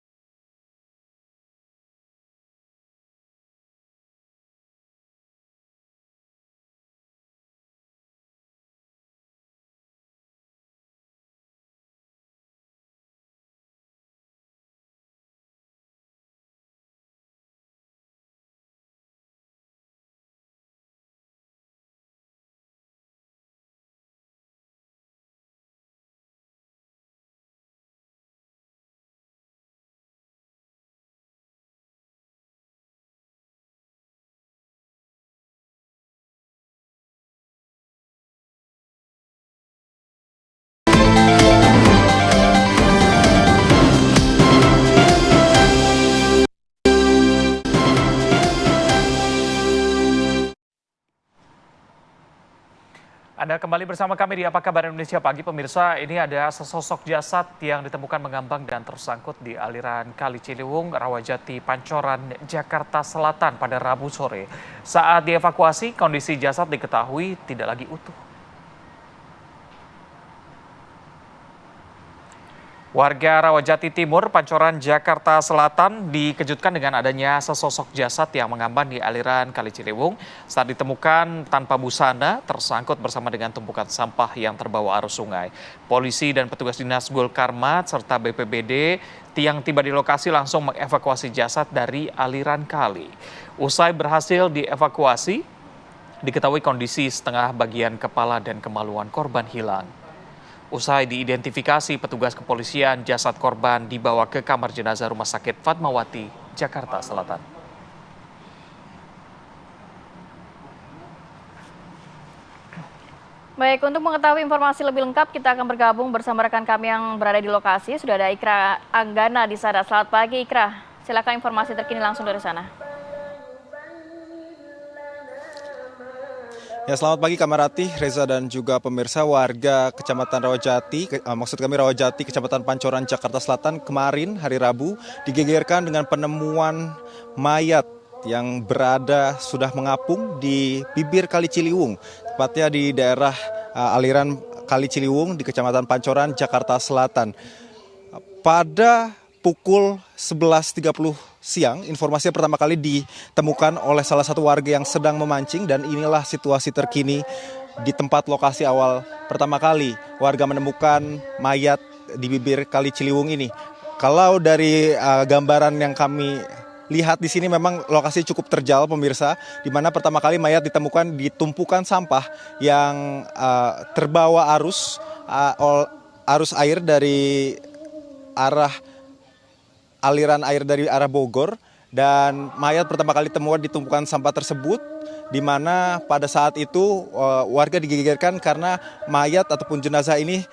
Anda kembali bersama kami di Apa Kabar Indonesia Pagi. Pemirsa, ini ada sesosok jasad yang ditemukan mengambang dan tersangkut di aliran Kali Ciliwung, Rawajati, Pancoran, Jakarta Selatan pada Rabu sore. Saat dievakuasi, kondisi jasad diketahui tidak lagi utuh. Warga Rawajati Timur, Pancoran, Jakarta Selatan dikejutkan dengan adanya sesosok jasad yang mengambang di aliran Kali Ciliwung. Saat ditemukan tanpa busana, tersangkut bersama dengan tumpukan sampah yang terbawa arus sungai. Polisi dan petugas dinas Gulkarmat serta BPBD yang tiba di lokasi langsung mengevakuasi jasad dari aliran kali. Usai berhasil dievakuasi, diketahui kondisi setengah bagian kepala dan kemaluan korban hilang. Usai diidentifikasi petugas kepolisian, jasad korban dibawa ke kamar jenazah Rumah Sakit Fatmawati, Jakarta Selatan. Baik, untuk mengetahui informasi lebih lengkap, kita akan bergabung bersama rekan kami yang berada di lokasi. Sudah ada Ikra Anggana di sana. Selamat pagi Ikra, silakan informasi terkini langsung dari sana. Ya, selamat pagi Kamarati, Reza dan juga pemirsa. Warga Kecamatan Rawajati, Rawajati, Kecamatan Pancoran, Jakarta Selatan kemarin hari Rabu digegerkan dengan penemuan mayat yang sudah mengapung di bibir Kali Ciliwung, tepatnya di daerah aliran Kali Ciliwung di Kecamatan Pancoran, Jakarta Selatan. Pada pukul 11.31 siang, informasi pertama kali ditemukan oleh salah satu warga yang sedang memancing, dan inilah situasi terkini di tempat lokasi awal pertama kali warga menemukan mayat di bibir Kali Ciliwung ini. Kalau dari gambaran yang kami lihat di sini memang lokasi cukup terjal pemirsa, di mana pertama kali mayat ditemukan di tumpukan sampah yang terbawa arus air dari arah aliran air dari arah Bogor, dan mayat pertama kali ditemukan di tumpukan sampah tersebut, di mana pada saat itu warga digegerkan karena mayat ataupun jenazah ini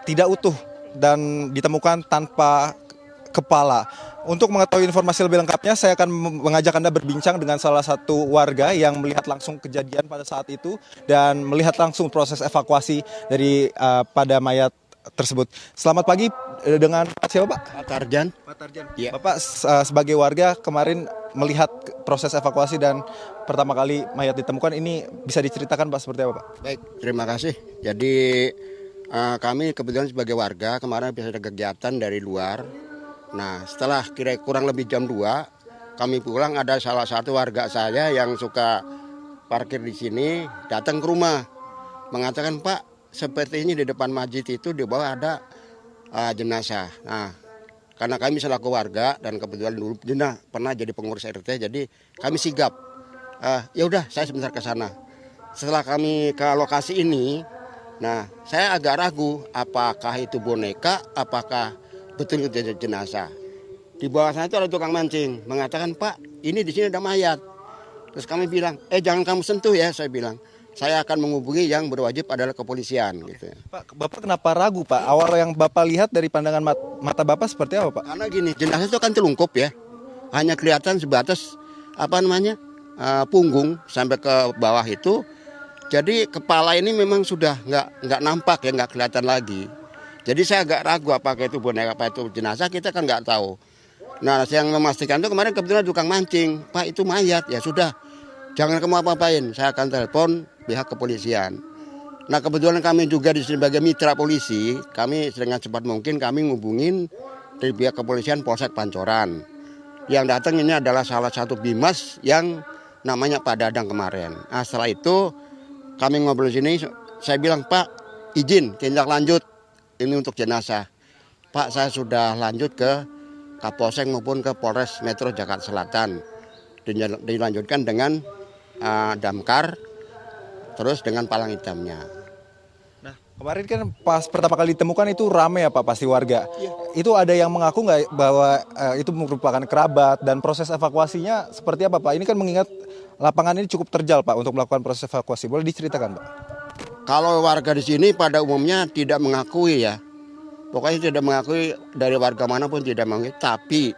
tidak utuh dan ditemukan tanpa kepala. Untuk mengetahui informasi lebih lengkapnya, saya akan mengajak Anda berbincang dengan salah satu warga yang melihat langsung kejadian pada saat itu dan melihat langsung proses evakuasi dari pada mayat tersebut. Selamat pagi, dengan siapa Pak? Pak Tarjan. Pak Tarjan. Ya. Bapak sebagai warga kemarin melihat proses evakuasi dan pertama kali mayat ditemukan, ini bisa diceritakan Pak seperti apa Pak? Baik, terima kasih. Jadi kami kebetulan sebagai warga kemarin bisa ada kegiatan dari luar. Nah, setelah kira kurang lebih jam 2 kami pulang, ada salah satu warga saya yang suka parkir di sini datang ke rumah mengatakan, Pak, seperti ini di depan masjid itu di bawah ada jenazah. Nah, karena kami selaku warga dan kebetulan dulu pernah jadi pengurus RT, jadi kami sigap. Ya udah, saya sebentar ke sana. Setelah kami ke lokasi ini, nah saya agak ragu apakah itu boneka, apakah betul itu jenazah. Di bawah sana itu ada tukang mancing mengatakan, Pak, ini di sini ada mayat. Terus kami bilang, jangan kamu sentuh ya, saya bilang. Saya akan menghubungi yang berwajib adalah kepolisian. Gitu. Pak, Bapak kenapa ragu Pak? Awal yang Bapak lihat dari pandangan mata Bapak seperti apa Pak? Karena gini, jenazah itu kan telungkup ya, hanya kelihatan sebatas punggung sampai ke bawah itu. Jadi kepala ini memang sudah nggak nampak ya, nggak kelihatan lagi. Jadi saya agak ragu apakah itu boneka, apa itu jenazah, kita kan nggak tahu. Nah, yang memastikan itu kemarin kebetulan tukang mancing, Pak itu mayat, ya sudah, jangan kamu apa-apain, saya akan telepon pihak kepolisian. Nah, kebetulan kami juga di sebagai mitra polisi, kami dengan cepat mungkin kami ngubungin dari pihak kepolisian Polsek Pancoran. Yang datang ini adalah salah satu bimas yang namanya Pak Dadang kemarin. Nah, setelah itu kami ngobrol di sini, saya bilang, Pak, izin tindak lanjut. Ini untuk jenazah. Pak, saya sudah lanjut ke Kapolsek maupun ke Polres Metro Jakarta Selatan. Dilanjutkan dengan damkar, terus dengan palang hitamnya. Nah, kemarin kan pas pertama kali ditemukan itu ramai ya Pak, pasti warga. Ya. Itu ada yang mengaku nggak bahwa itu merupakan kerabat, dan proses evakuasinya seperti apa Pak? Ini kan mengingat lapangan ini cukup terjal Pak untuk melakukan proses evakuasi. Boleh diceritakan Pak? Kalau warga di sini pada umumnya tidak mengakui ya, pokoknya tidak mengakui, dari warga manapun tidak mengakui. Tapi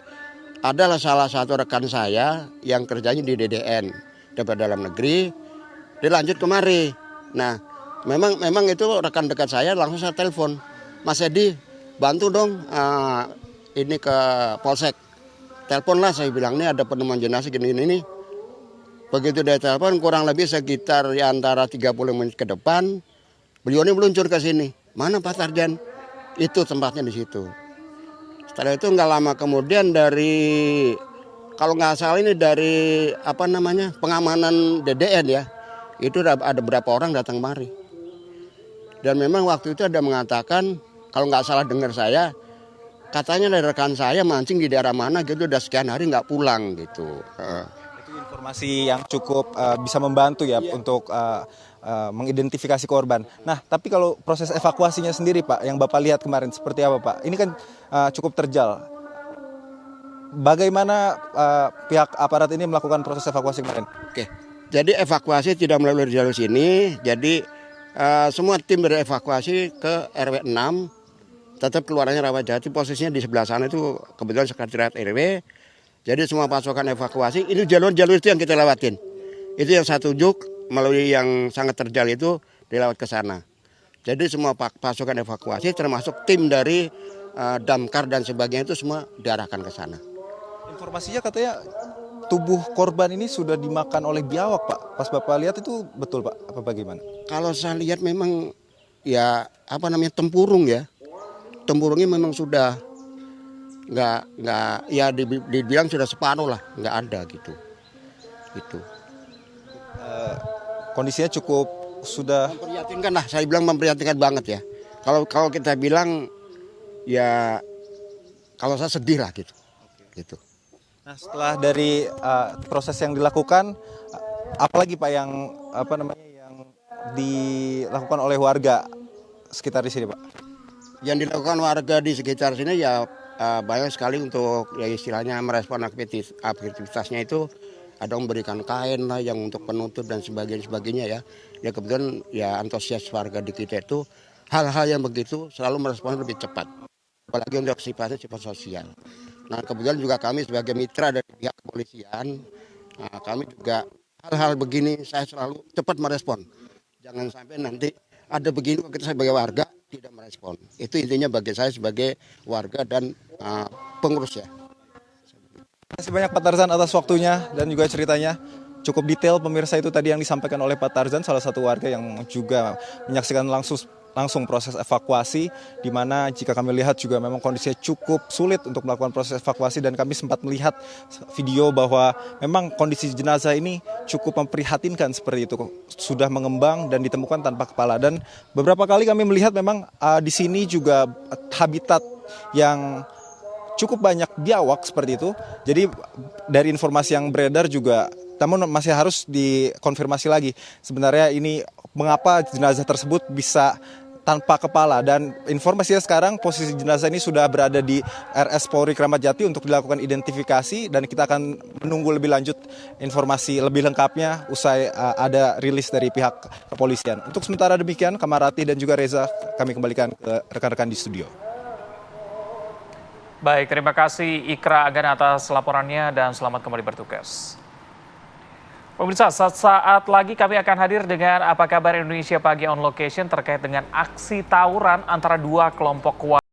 adalah salah satu rekan saya yang kerjanya di DDN, Departemen Dalam Negeri, dilanjut kemari. Nah, memang itu rekan dekat saya, langsung saya telepon, Mas Edi, bantu dong ini ke Polsek. Teleponlah, saya bilang ini ada penemuan jenazah gini. Begitu dia telepon, kurang lebih sekitar antara 30 menit ke depan, beliau ini meluncur ke sini. Mana Pak Tarjan? Itu tempatnya di situ. Setelah itu nggak lama kemudian dari, kalau nggak salah ini dari pengamanan DDN ya, itu ada beberapa orang datang kemari. Dan memang waktu itu ada mengatakan, kalau nggak salah dengar saya, katanya dari rekan saya mancing di daerah mana gitu, udah sekian hari nggak pulang gitu. Informasi yang cukup bisa membantu ya untuk mengidentifikasi korban. Nah, tapi kalau proses evakuasinya sendiri Pak, yang Bapak lihat kemarin seperti apa Pak? Ini kan cukup terjal. Bagaimana pihak aparat ini melakukan proses evakuasi kemarin? Oke, jadi evakuasi tidak melalui jalur sini. Jadi semua tim berevakuasi ke RW 6, tetap keluarannya Rawajati, posisinya di sebelah sana itu kebetulan sekretariat RW. Jadi semua pasukan evakuasi, ini jalur-jalur itu yang kita lewatin. Itu yang saya tunjuk, melalui yang sangat terjal itu dilewat ke sana. Jadi semua pasukan evakuasi termasuk tim dari damkar dan sebagainya itu semua diarahkan ke sana. Informasinya katanya tubuh korban ini sudah dimakan oleh biawak Pak. Pas Bapak lihat itu betul Pak? Apa bagaimana? Kalau saya lihat memang ya tempurung ya. Tempurungnya memang sudah nggak ya dibilang sudah separuh lah, nggak ada gitu. Kondisinya cukup sudah memprihatinkan lah, saya bilang memprihatinkan banget ya. Kalau kita bilang ya kalau saya sedih lah gitu. Nah, setelah dari proses yang dilakukan, apalagi Pak yang yang dilakukan oleh warga sekitar di sini, Pak? Yang dilakukan warga di sekitar sini ya banyak sekali untuk ya istilahnya merespon aktivitasnya itu. Ada memberikan kain lah yang untuk penutup dan sebagainya ya. Ya kebetulan ya antusias warga di kita itu hal-hal yang begitu selalu merespon lebih cepat. Apalagi untuk sifat sosial. Nah kebetulan juga kami sebagai mitra dari pihak kepolisian, kami juga hal-hal begini saya selalu cepat merespon. Jangan sampai nanti ada begini kita sebagai warga tidak merespon. Itu intinya bagi saya sebagai warga dan pengurus ya. Terima kasih banyak Pak Tarzan atas waktunya dan juga ceritanya. Cukup detail pemirsa, itu tadi yang disampaikan oleh Pak Tarzan, salah satu warga yang juga menyaksikan langsung proses evakuasi, di mana jika kami lihat juga memang kondisinya cukup sulit untuk melakukan proses evakuasi, dan kami sempat melihat video bahwa memang kondisi jenazah ini cukup memprihatinkan seperti itu, sudah mengembang dan ditemukan tanpa kepala. Dan beberapa kali kami melihat memang di sini juga habitat yang cukup banyak biawak seperti itu. Jadi dari informasi yang beredar juga, namun masih harus dikonfirmasi lagi sebenarnya ini mengapa jenazah tersebut bisa tanpa kepala. Dan informasinya sekarang posisi jenazah ini sudah berada di RS Polri Kramat Jati untuk dilakukan identifikasi, dan kita akan menunggu lebih lanjut informasi lebih lengkapnya usai ada rilis dari pihak kepolisian. Untuk sementara demikian, Kamarati dan juga Reza kami kembalikan ke rekan-rekan di studio. Baik, terima kasih Ikra Agan atas laporannya dan selamat kembali bertugas. Pemirsa, saat lagi kami akan hadir dengan Apa Kabar Indonesia Pagi on location terkait dengan aksi tawuran antara dua kelompok warga.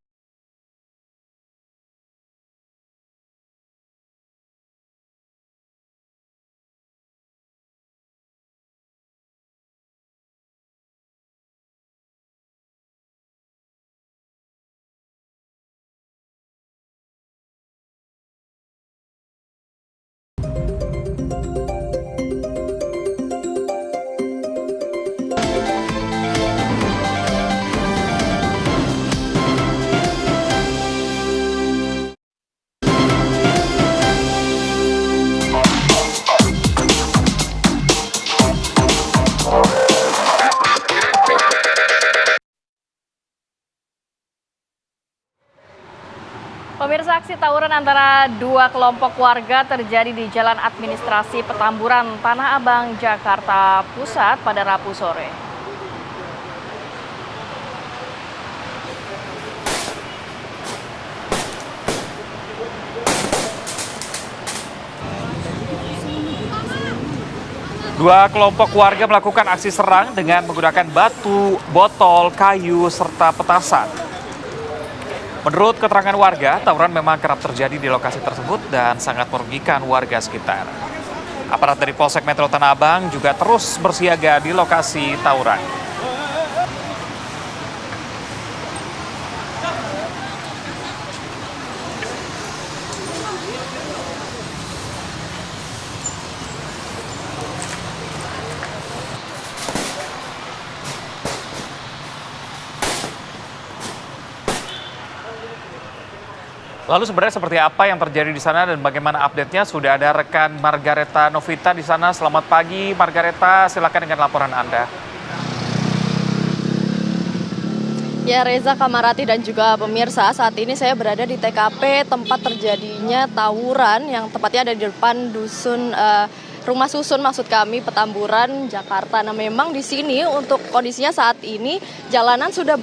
Pemirsa, aksi tawuran antara dua kelompok warga terjadi di Jalan Administrasi Petamburan, Tanah Abang, Jakarta Pusat pada Rabu sore. Dua kelompok warga melakukan aksi serang dengan menggunakan batu, botol, kayu, serta petasan. Menurut keterangan warga, tawuran memang kerap terjadi di lokasi tersebut dan sangat merugikan warga sekitar. Aparat dari Polsek Metro Tanah Abang juga terus bersiaga di lokasi tawuran. Lalu sebenarnya seperti apa yang terjadi di sana dan bagaimana update-nya? Sudah ada rekan Margareta Novita di sana. Selamat pagi Margareta, silakan dengan laporan Anda. Ya Reza, Kamarati dan juga pemirsa, saat ini saya berada di TKP tempat terjadinya tawuran yang tepatnya ada di depan dusun Rumah Susun maksud kami, Petamburan, Jakarta. Nah memang di sini untuk kondisinya saat ini jalanan sudah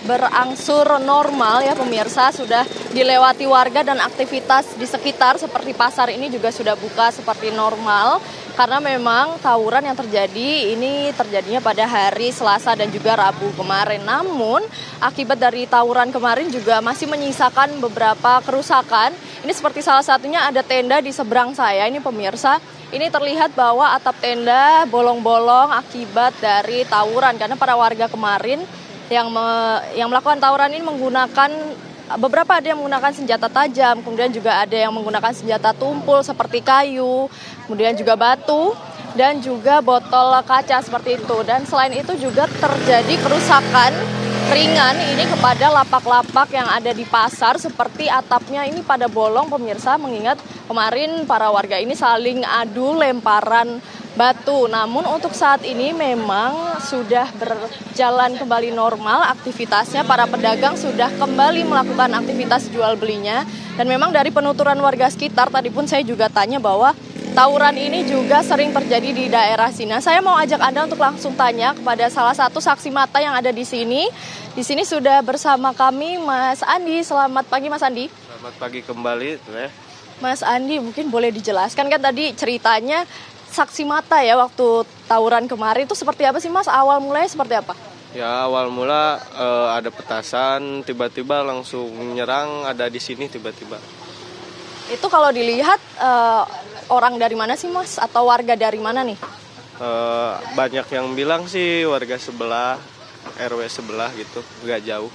berangsur normal ya pemirsa, sudah dilewati warga dan aktivitas di sekitar seperti pasar ini juga sudah buka seperti normal. Karena memang tawuran yang terjadi ini terjadinya pada hari Selasa dan juga Rabu kemarin. Namun akibat dari tawuran kemarin juga masih menyisakan beberapa kerusakan. Ini seperti salah satunya ada tenda di seberang saya ini pemirsa. Ini terlihat bahwa atap tenda bolong-bolong akibat dari tawuran. Karena para warga kemarin yang melakukan tawuran ini menggunakan beberapa ada yang menggunakan senjata tajam, kemudian juga ada yang menggunakan senjata tumpul seperti kayu, kemudian juga batu, dan juga botol kaca seperti itu. Dan selain itu juga terjadi kerusakan ringan ini kepada lapak-lapak yang ada di pasar, seperti atapnya ini pada bolong pemirsa, mengingat kemarin para warga ini saling adu lemparan batu. Namun untuk saat ini memang sudah berjalan kembali normal aktivitasnya, para pedagang sudah kembali melakukan aktivitas jual belinya. Dan memang dari penuturan warga sekitar, tadi pun saya juga tanya bahwa tawuran ini juga sering terjadi di daerah sini. Nah, saya mau ajak Anda untuk langsung tanya kepada salah satu saksi mata yang ada di sini. Di sini sudah bersama kami Mas Andi. Selamat pagi Mas Andi. Selamat pagi kembali. Mas Andi, mungkin boleh dijelaskan kan tadi ceritanya saksi mata ya waktu tawuran kemarin itu seperti apa sih Mas? Awal mulanya seperti apa? Ya awal mula ada petasan, tiba-tiba langsung menyerang, ada di sini tiba-tiba. Itu kalau dilihat orang dari mana sih Mas? Atau warga dari mana nih? Banyak yang bilang sih warga sebelah, RW sebelah gitu, nggak jauh.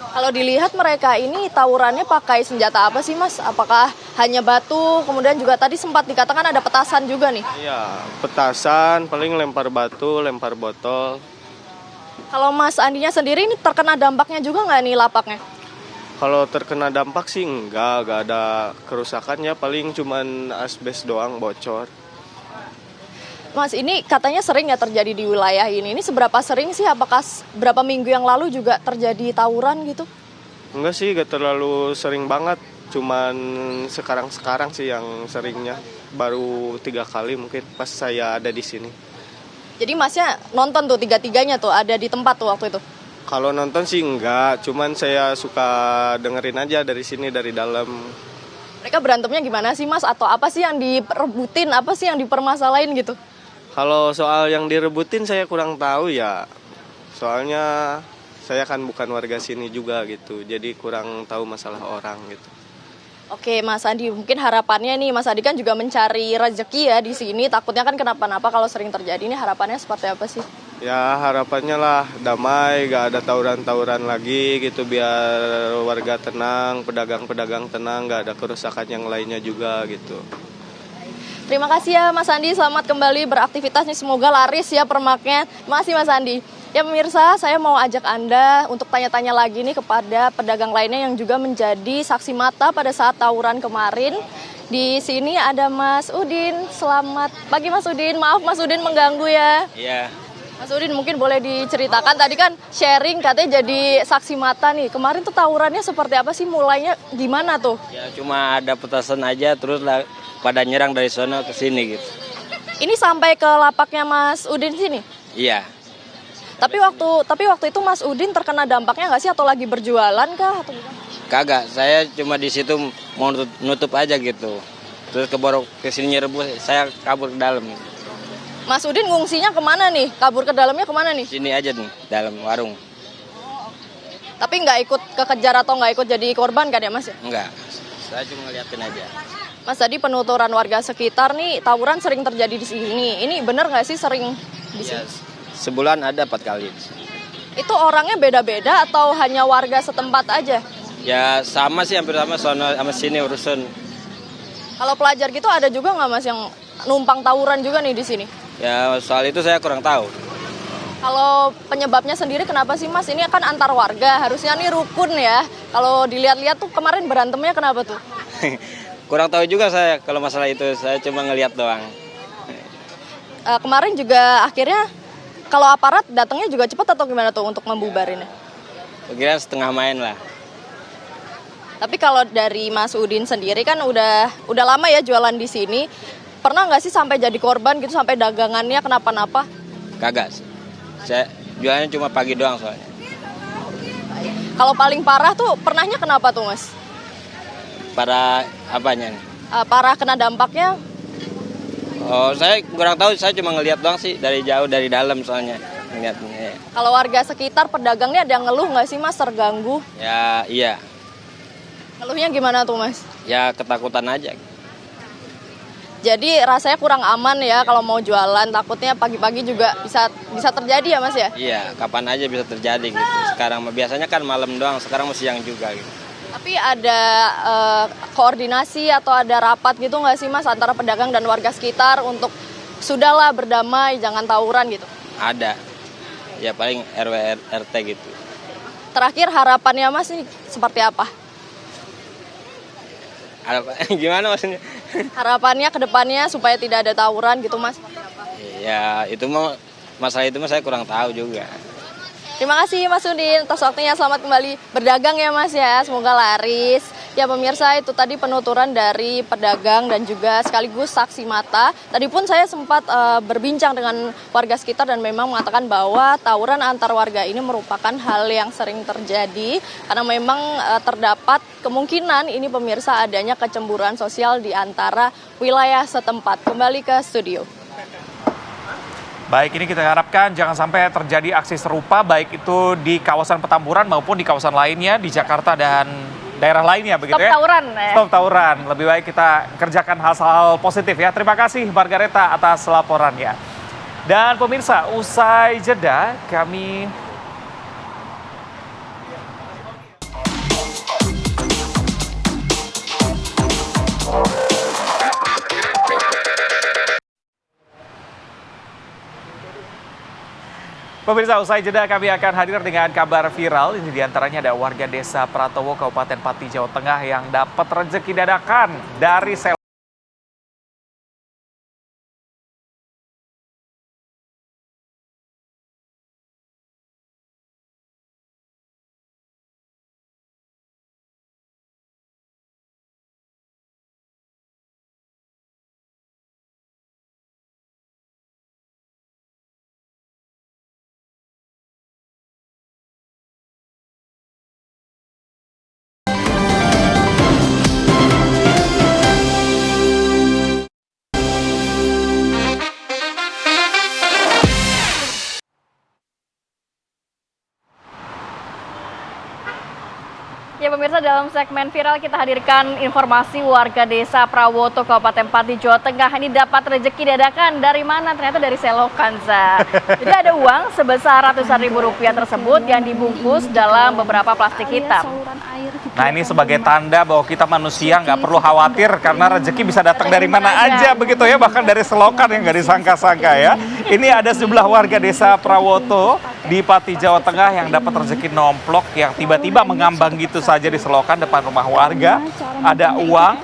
Kalau dilihat mereka ini tawurannya pakai senjata apa sih Mas? Apakah hanya batu, kemudian juga tadi sempat dikatakan ada petasan juga nih? Iya, petasan, paling lempar batu, lempar botol. Kalau Mas Andinya sendiri ini terkena dampaknya juga nggak nih lapaknya? Kalau terkena dampak sih enggak ada kerusakannya, paling cuman asbes doang bocor. Mas, ini katanya sering ya terjadi di wilayah ini. Ini seberapa sering sih? Apakah berapa minggu yang lalu juga terjadi tawuran gitu? Enggak sih, gak terlalu sering banget. Cuman sekarang sih yang seringnya. Baru 3 kali mungkin pas saya ada di sini. Jadi Masnya nonton tuh tiga-tiganya tuh, ada di tempat tuh waktu itu? Kalau nonton sih enggak, cuman saya suka dengerin aja dari sini, dari dalam. Mereka berantemnya gimana sih Mas? Atau apa sih yang direbutin, apa sih yang dipermasalahin gitu? Kalau soal yang direbutin saya kurang tahu ya. Soalnya saya kan bukan warga sini juga gitu, jadi kurang tahu masalah orang gitu. Oke Mas Andi, mungkin harapannya nih Mas Andi kan juga mencari rezeki ya di sini. Takutnya kan kenapa-napa kalau sering terjadi, ini harapannya seperti apa sih? Ya harapannya lah damai, gak ada tawuran-tawuran lagi gitu, biar warga tenang, pedagang-pedagang tenang, gak ada kerusakan yang lainnya juga gitu. Terima kasih ya Mas Andi, selamat kembali beraktivitas nih, semoga laris ya permaknya. Terima kasih Mas Andi. Ya pemirsa, saya mau ajak Anda untuk tanya-tanya lagi nih kepada pedagang lainnya yang juga menjadi saksi mata pada saat tawuran kemarin. Di sini ada Mas Udin. Selamat pagi Mas Udin, maaf Mas Udin mengganggu ya. Iya. Mas Udin mungkin boleh diceritakan, tadi kan sharing katanya jadi saksi mata nih. Kemarin tuh tawurannya seperti apa sih, mulainya gimana tuh? Ya cuma ada petasan aja terus pada nyerang dari sana ke sini gitu. Ini sampai ke lapaknya Mas Udin sini? Iya. Tapi waktu itu Mas Udin terkena dampaknya nggak sih, atau lagi berjualan kah atau gimana? Kagak, saya cuma di situ mau nutup aja gitu. Terus keborok ke sini nyerbu, saya kabur ke dalam. Mas Udin ngungsinya kemana nih? Kabur ke dalamnya kemana nih? Sini aja nih, dalam warung. Tapi nggak ikut kekejar atau nggak ikut jadi korban kan ya Mas ya? Enggak, saya cuma ngeliatin aja. Mas, tadi penuturan warga sekitar nih, tawuran sering terjadi di sini. Ini bener nggak sih sering di sini? Ya, sebulan ada 4 kali. Itu orangnya beda-beda atau hanya warga setempat aja? Ya sama sih, hampir sama, sono sama sini urusan. Kalau pelajar gitu ada juga nggak Mas yang numpang tawuran juga nih di sini? Ya soal itu saya kurang tahu. Kalau penyebabnya sendiri kenapa sih Mas? Ini kan antar warga, harusnya nih rukun ya. Kalau dilihat-lihat tuh kemarin berantemnya kenapa tuh? Kurang tahu juga saya kalau masalah itu, saya cuma ngelihat doang. Kemarin juga akhirnya kalau aparat datangnya juga cepat atau gimana tuh untuk membubarinnya? Kira setengah main lah. Tapi kalau dari Mas Udin sendiri kan udah lama ya jualan di sini. Pernah nggak sih sampai jadi korban gitu, sampai dagangannya kenapa-napa? Kagak. Saya jualannya cuma pagi doang soalnya. Kalau paling parah tuh pernahnya kenapa tuh Mas? Para apanya nih? Parah kena dampaknya? Oh, saya kurang tahu, saya cuma ngelihat doang sih dari jauh, dari dalam soalnya ngeliatnya. Kalau warga sekitar pedagangnya ada yang ngeluh nggak sih Mas, terganggu? Ya iya. Ngeluhnya gimana tuh Mas? Ya ketakutan aja. Jadi rasanya kurang aman ya kalau mau jualan, takutnya pagi-pagi juga bisa terjadi ya Mas ya? Iya, kapan aja bisa terjadi gitu. Sekarang biasanya kan malam doang, sekarang siang juga gitu. Tapi ada koordinasi atau ada rapat gitu nggak sih Mas antara pedagang dan warga sekitar untuk sudahlah berdamai, jangan tawuran gitu? Ada, ya paling RW RT gitu. Terakhir harapannya Mas ini seperti apa? Gimana maksudnya? Harapannya ke depannya supaya tidak ada tawuran gitu Mas? Ya itu masalah itu saya kurang tahu juga. Terima kasih Mas Udin atas waktunya, selamat kembali berdagang ya Mas ya, semoga laris. Ya pemirsa, itu tadi penuturan dari pedagang dan juga sekaligus saksi mata. Tadi pun saya sempat berbincang dengan warga sekitar dan memang mengatakan bahwa tawuran antar warga ini merupakan hal yang sering terjadi karena memang terdapat kemungkinan ini pemirsa adanya kecemburuan sosial di antara wilayah setempat. Kembali ke studio. Baik, ini kita harapkan jangan sampai terjadi aksi serupa baik itu di kawasan Petamburan maupun di kawasan lainnya di Jakarta dan daerah lainnya begitu ya. Stop tawuran. Stop tawuran. Lebih baik kita kerjakan hal-hal positif ya. Terima kasih Margareta atas laporannya. Dan pemirsa, usai jeda kami Pemirsa, usai jeda kami akan hadir dengan kabar viral. Ini diantaranya ada warga desa Pratowo, Kabupaten Pati, Jawa Tengah yang dapat rezeki dadakan dari sel. Ya pemirsa, dalam segmen viral kita hadirkan informasi warga desa Prawoto, Kabupaten Pati, Jawa Tengah ini dapat rezeki dadakan. Dari mana? Ternyata dari selokan, Za. Jadi ada uang sebesar ratusan ribu rupiah tersebut yang dibungkus dalam beberapa plastik hitam. Nah, ini sebagai tanda bahwa kita manusia nggak perlu khawatir karena rezeki bisa datang dari mana aja begitu ya, bahkan dari selokan yang nggak disangka-sangka ya. Ini ada sejumlah warga desa Prawoto di Pati, Jawa Tengah yang dapat rezeki nomplok yang tiba-tiba mengambang gitu saja di selokan depan rumah warga. Ada uang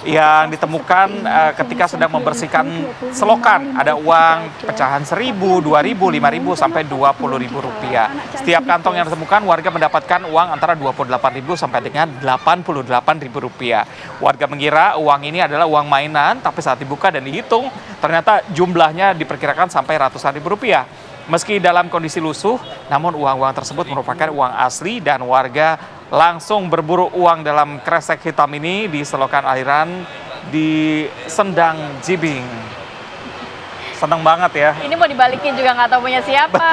yang ditemukan ketika sedang membersihkan selokan. Ada uang pecahan 1.000, 2.000, 5.000 sampai 20.000 rupiah. Setiap kantong yang ditemukan warga mendapatkan uang antara 28.000 sampai dengan 88.000 rupiah. Warga mengira uang ini adalah uang mainan, tapi saat dibuka dan dihitung ternyata jumlahnya diperkirakan sampai ratusan ribu rupiah. Meski dalam kondisi lusuh, namun uang-uang tersebut merupakan uang asli dan warga langsung berburu uang dalam kresek hitam ini di selokan aliran di Sendang Jibing. Seneng banget ya. Ini mau dibalikin juga nggak tahu punya siapa.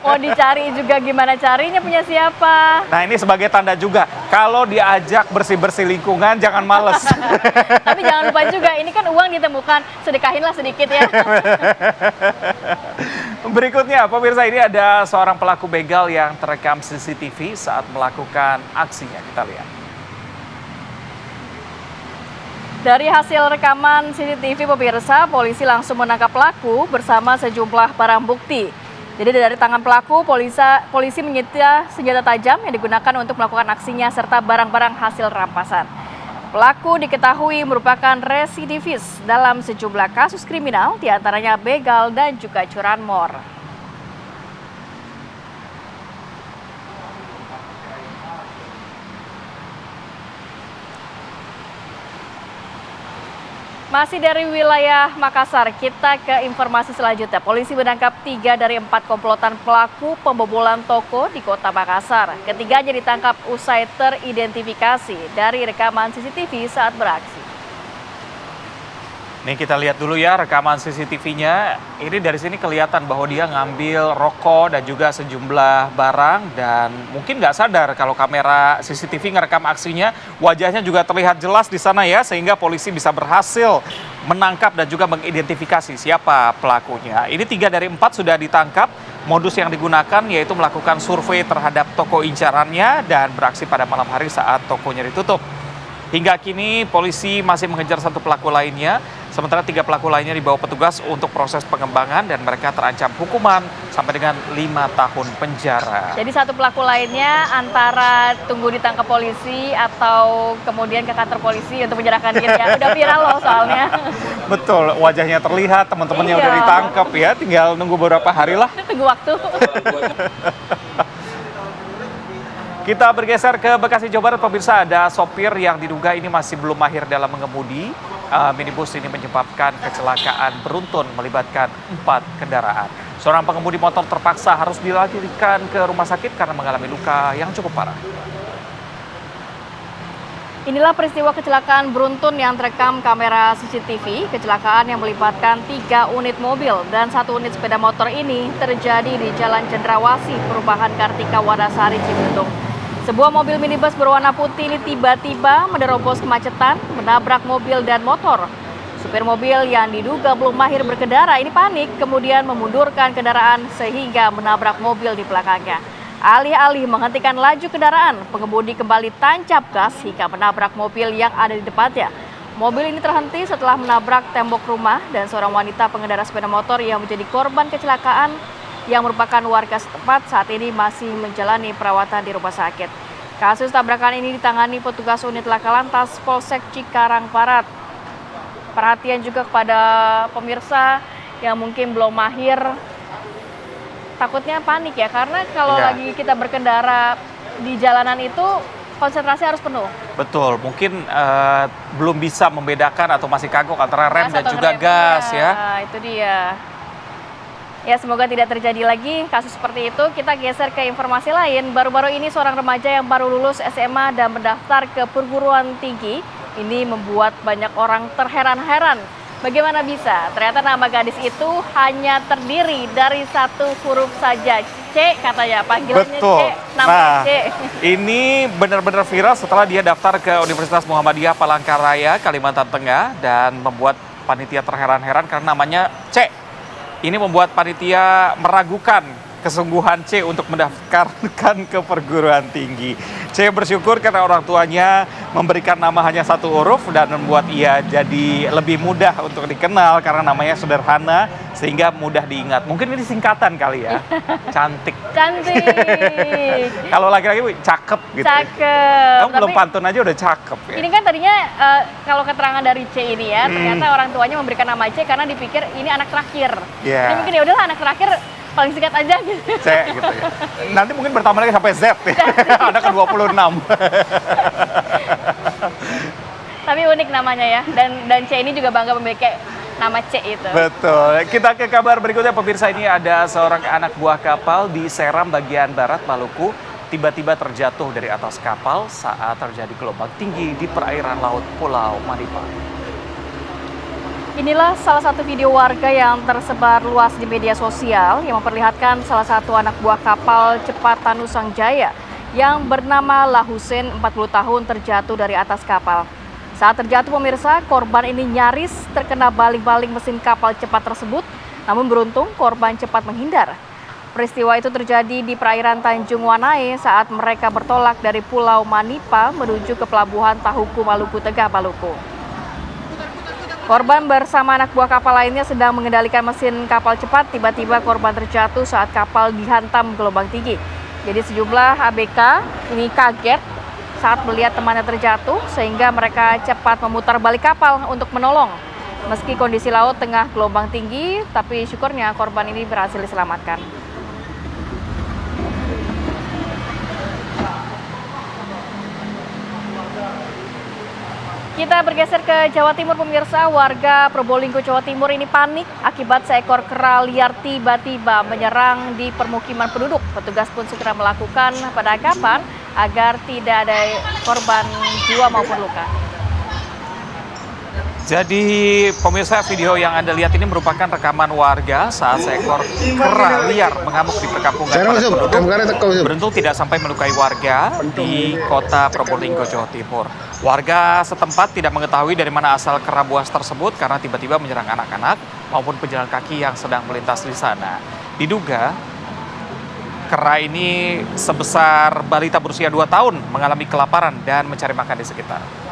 Mau dicari juga gimana carinya punya siapa. Nah, ini sebagai tanda juga kalau diajak bersih-bersih lingkungan jangan males. Tapi jangan lupa juga ini kan uang ditemukan, sedekahinlah sedikit ya. Berikutnya pemirsa, ini ada seorang pelaku begal yang terekam CCTV saat melakukan aksinya. Kita lihat. Dari hasil rekaman CCTV pemirsa, polisi langsung menangkap pelaku bersama sejumlah barang bukti. Jadi dari tangan pelaku, polisi menyita senjata tajam yang digunakan untuk melakukan aksinya serta barang-barang hasil rampasan. Pelaku diketahui merupakan residivis dalam sejumlah kasus kriminal, diantaranya begal dan juga curanmor. Masih dari wilayah Makassar, kita ke informasi selanjutnya. Polisi menangkap 3 dari 4 komplotan pelaku pembobolan toko di kota Makassar. Ketiganya ditangkap usai teridentifikasi dari rekaman CCTV saat beraksi. Nih kita lihat dulu ya rekaman CCTV-nya. Ini dari sini kelihatan bahwa dia ngambil rokok dan juga sejumlah barang dan mungkin nggak sadar kalau kamera CCTV ngerekam aksinya. Wajahnya juga terlihat jelas di sana ya, sehingga polisi bisa berhasil menangkap dan juga mengidentifikasi siapa pelakunya. Ini 3 dari 4 sudah ditangkap. Modus yang digunakan yaitu melakukan survei terhadap toko incarannya dan beraksi pada malam hari saat tokonya ditutup. Hingga kini polisi masih mengejar 1 pelaku lainnya, sementara 3 pelaku lainnya dibawa petugas untuk proses pengembangan dan mereka terancam hukuman sampai dengan 5 tahun penjara. Jadi 1 pelaku lainnya antara tunggu ditangkap polisi atau kemudian ke kantor polisi untuk menyerahkan diri ya. Udah viral loh soalnya. Betul, wajahnya terlihat, teman-temannya Iya. udah ditangkap ya, tinggal nunggu beberapa hari lah. Tunggu waktu. Kita bergeser ke Bekasi, Jawa Barat. Pemirsa, ada sopir yang diduga ini masih belum mahir dalam mengemudi. Minibus ini menyebabkan kecelakaan beruntun melibatkan 4 kendaraan. Seorang pengemudi motor terpaksa harus dilarikan ke rumah sakit karena mengalami luka yang cukup parah. Inilah peristiwa kecelakaan beruntun yang terekam kamera CCTV. Kecelakaan yang melibatkan 3 unit mobil dan 1 unit sepeda motor ini terjadi di Jalan Cendrawasih, Perubahan Kartika Wanasari, Cibitung. Sebuah mobil minibus berwarna putih ini tiba-tiba menerobos kemacetan, menabrak mobil dan motor. Supir mobil yang diduga belum mahir berkendara ini panik, kemudian memundurkan kendaraan sehingga menabrak mobil di belakangnya. Alih-alih menghentikan laju kendaraan, pengemudi kembali tancap gas hingga menabrak mobil yang ada di depannya. Mobil ini terhenti setelah menabrak tembok rumah dan seorang wanita pengendara sepeda motor yang menjadi korban kecelakaan yang merupakan warga setempat saat ini masih menjalani perawatan di rumah sakit. Kasus tabrakan ini ditangani petugas unit laka lantas Polsek Cikarang Barat. Perhatian juga kepada pemirsa yang mungkin belum mahir, takutnya panik ya, karena kalau lagi kita berkendara di jalanan itu konsentrasi harus penuh. Betul, mungkin belum bisa membedakan atau masih kagok antara rem dan juga gas ya. Nah, itu dia. Ya, semoga tidak terjadi lagi kasus seperti itu. Kita geser ke informasi lain. Baru-baru ini seorang remaja yang baru lulus SMA dan mendaftar ke perguruan tinggi ini membuat banyak orang terheran-heran. Bagaimana bisa? Ternyata nama gadis itu hanya terdiri dari 1 huruf saja. C katanya, panggilannya Betul. C, nama C. Ini benar-benar viral setelah dia daftar ke Universitas Muhammadiyah Palangkaraya, Kalimantan Tengah, dan membuat panitia terheran-heran karena namanya C. Ini membuat panitia meragukan kesungguhan C untuk mendaftarkan ke perguruan tinggi. C bersyukur karena orang tuanya memberikan nama hanya 1 huruf dan membuat ia jadi lebih mudah untuk dikenal karena namanya sederhana sehingga mudah diingat. Mungkin ini singkatan kali ya. Cantik. Cantik. Kalau laki-laki cakep gitu. Cakep. Kamu belum pantun aja udah cakep ya. Ini kan tadinya kalau keterangan dari C ini ya, ternyata orang tuanya memberikan nama C karena dipikir ini anak terakhir. Yeah. Jadi mungkin ya udahlah anak terakhir paling singkat aja gitu. C gitu ya. Nanti mungkin bertambah lagi sampai Z ya. Ada ke 26. Tapi unik namanya ya. Dan C ini juga bangga memiliki nama C itu. Betul. Kita ke kabar berikutnya, pemirsa. Ini ada seorang anak buah kapal di Seram bagian barat Maluku tiba-tiba terjatuh dari atas kapal saat terjadi gelombang tinggi di perairan laut Pulau Manipa. Inilah salah satu video warga yang tersebar luas di media sosial yang memperlihatkan salah satu anak buah kapal Cepatan Nusang Jaya yang bernama Lahusen 40 tahun terjatuh dari atas kapal. Saat terjatuh, pemirsa, korban ini nyaris terkena baling-baling mesin kapal cepat tersebut, namun beruntung korban cepat menghindar. Peristiwa itu terjadi di perairan Tanjung Wanae saat mereka bertolak dari Pulau Manipa menuju ke Pelabuhan Tahuku Maluku Tegah, Maluku. Korban bersama anak buah kapal lainnya sedang mengendalikan mesin kapal cepat. Tiba-tiba korban terjatuh saat kapal dihantam gelombang tinggi. Jadi sejumlah ABK ini kaget saat melihat temannya terjatuh sehingga mereka cepat memutar balik kapal untuk menolong. Meski kondisi laut tengah gelombang tinggi, tapi syukurnya korban ini berhasil diselamatkan. Kita bergeser ke Jawa Timur, pemirsa. Warga Probolinggo, Jawa Timur ini panik akibat seekor kera liar tiba-tiba menyerang di permukiman penduduk. Petugas pun segera melakukan penangkapan agar tidak ada korban jiwa maupun luka. Jadi pemirsa, video yang Anda lihat ini merupakan rekaman warga saat seekor kera liar mengamuk di perkampungan beruntung tidak sampai melukai warga di kota Probolinggo, Jawa Timur. Warga setempat tidak mengetahui dari mana asal kera buas tersebut karena tiba-tiba menyerang anak-anak maupun pejalan kaki yang sedang melintas di sana. Diduga kera ini sebesar balita berusia 2 tahun mengalami kelaparan dan mencari makan di sekitar.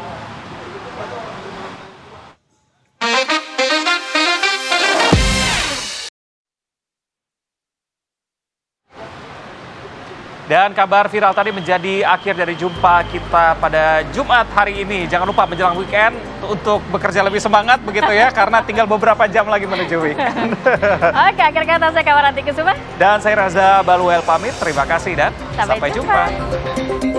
Dan kabar viral tadi menjadi akhir dari jumpa kita pada Jumat hari ini. Jangan lupa menjelang weekend untuk bekerja lebih semangat begitu ya, karena tinggal beberapa jam lagi menuju weekend. Oke, akhir kata saya Kawaranti Kusuma. Dan saya Raza Baluel pamit. Terima kasih dan sampai jumpa.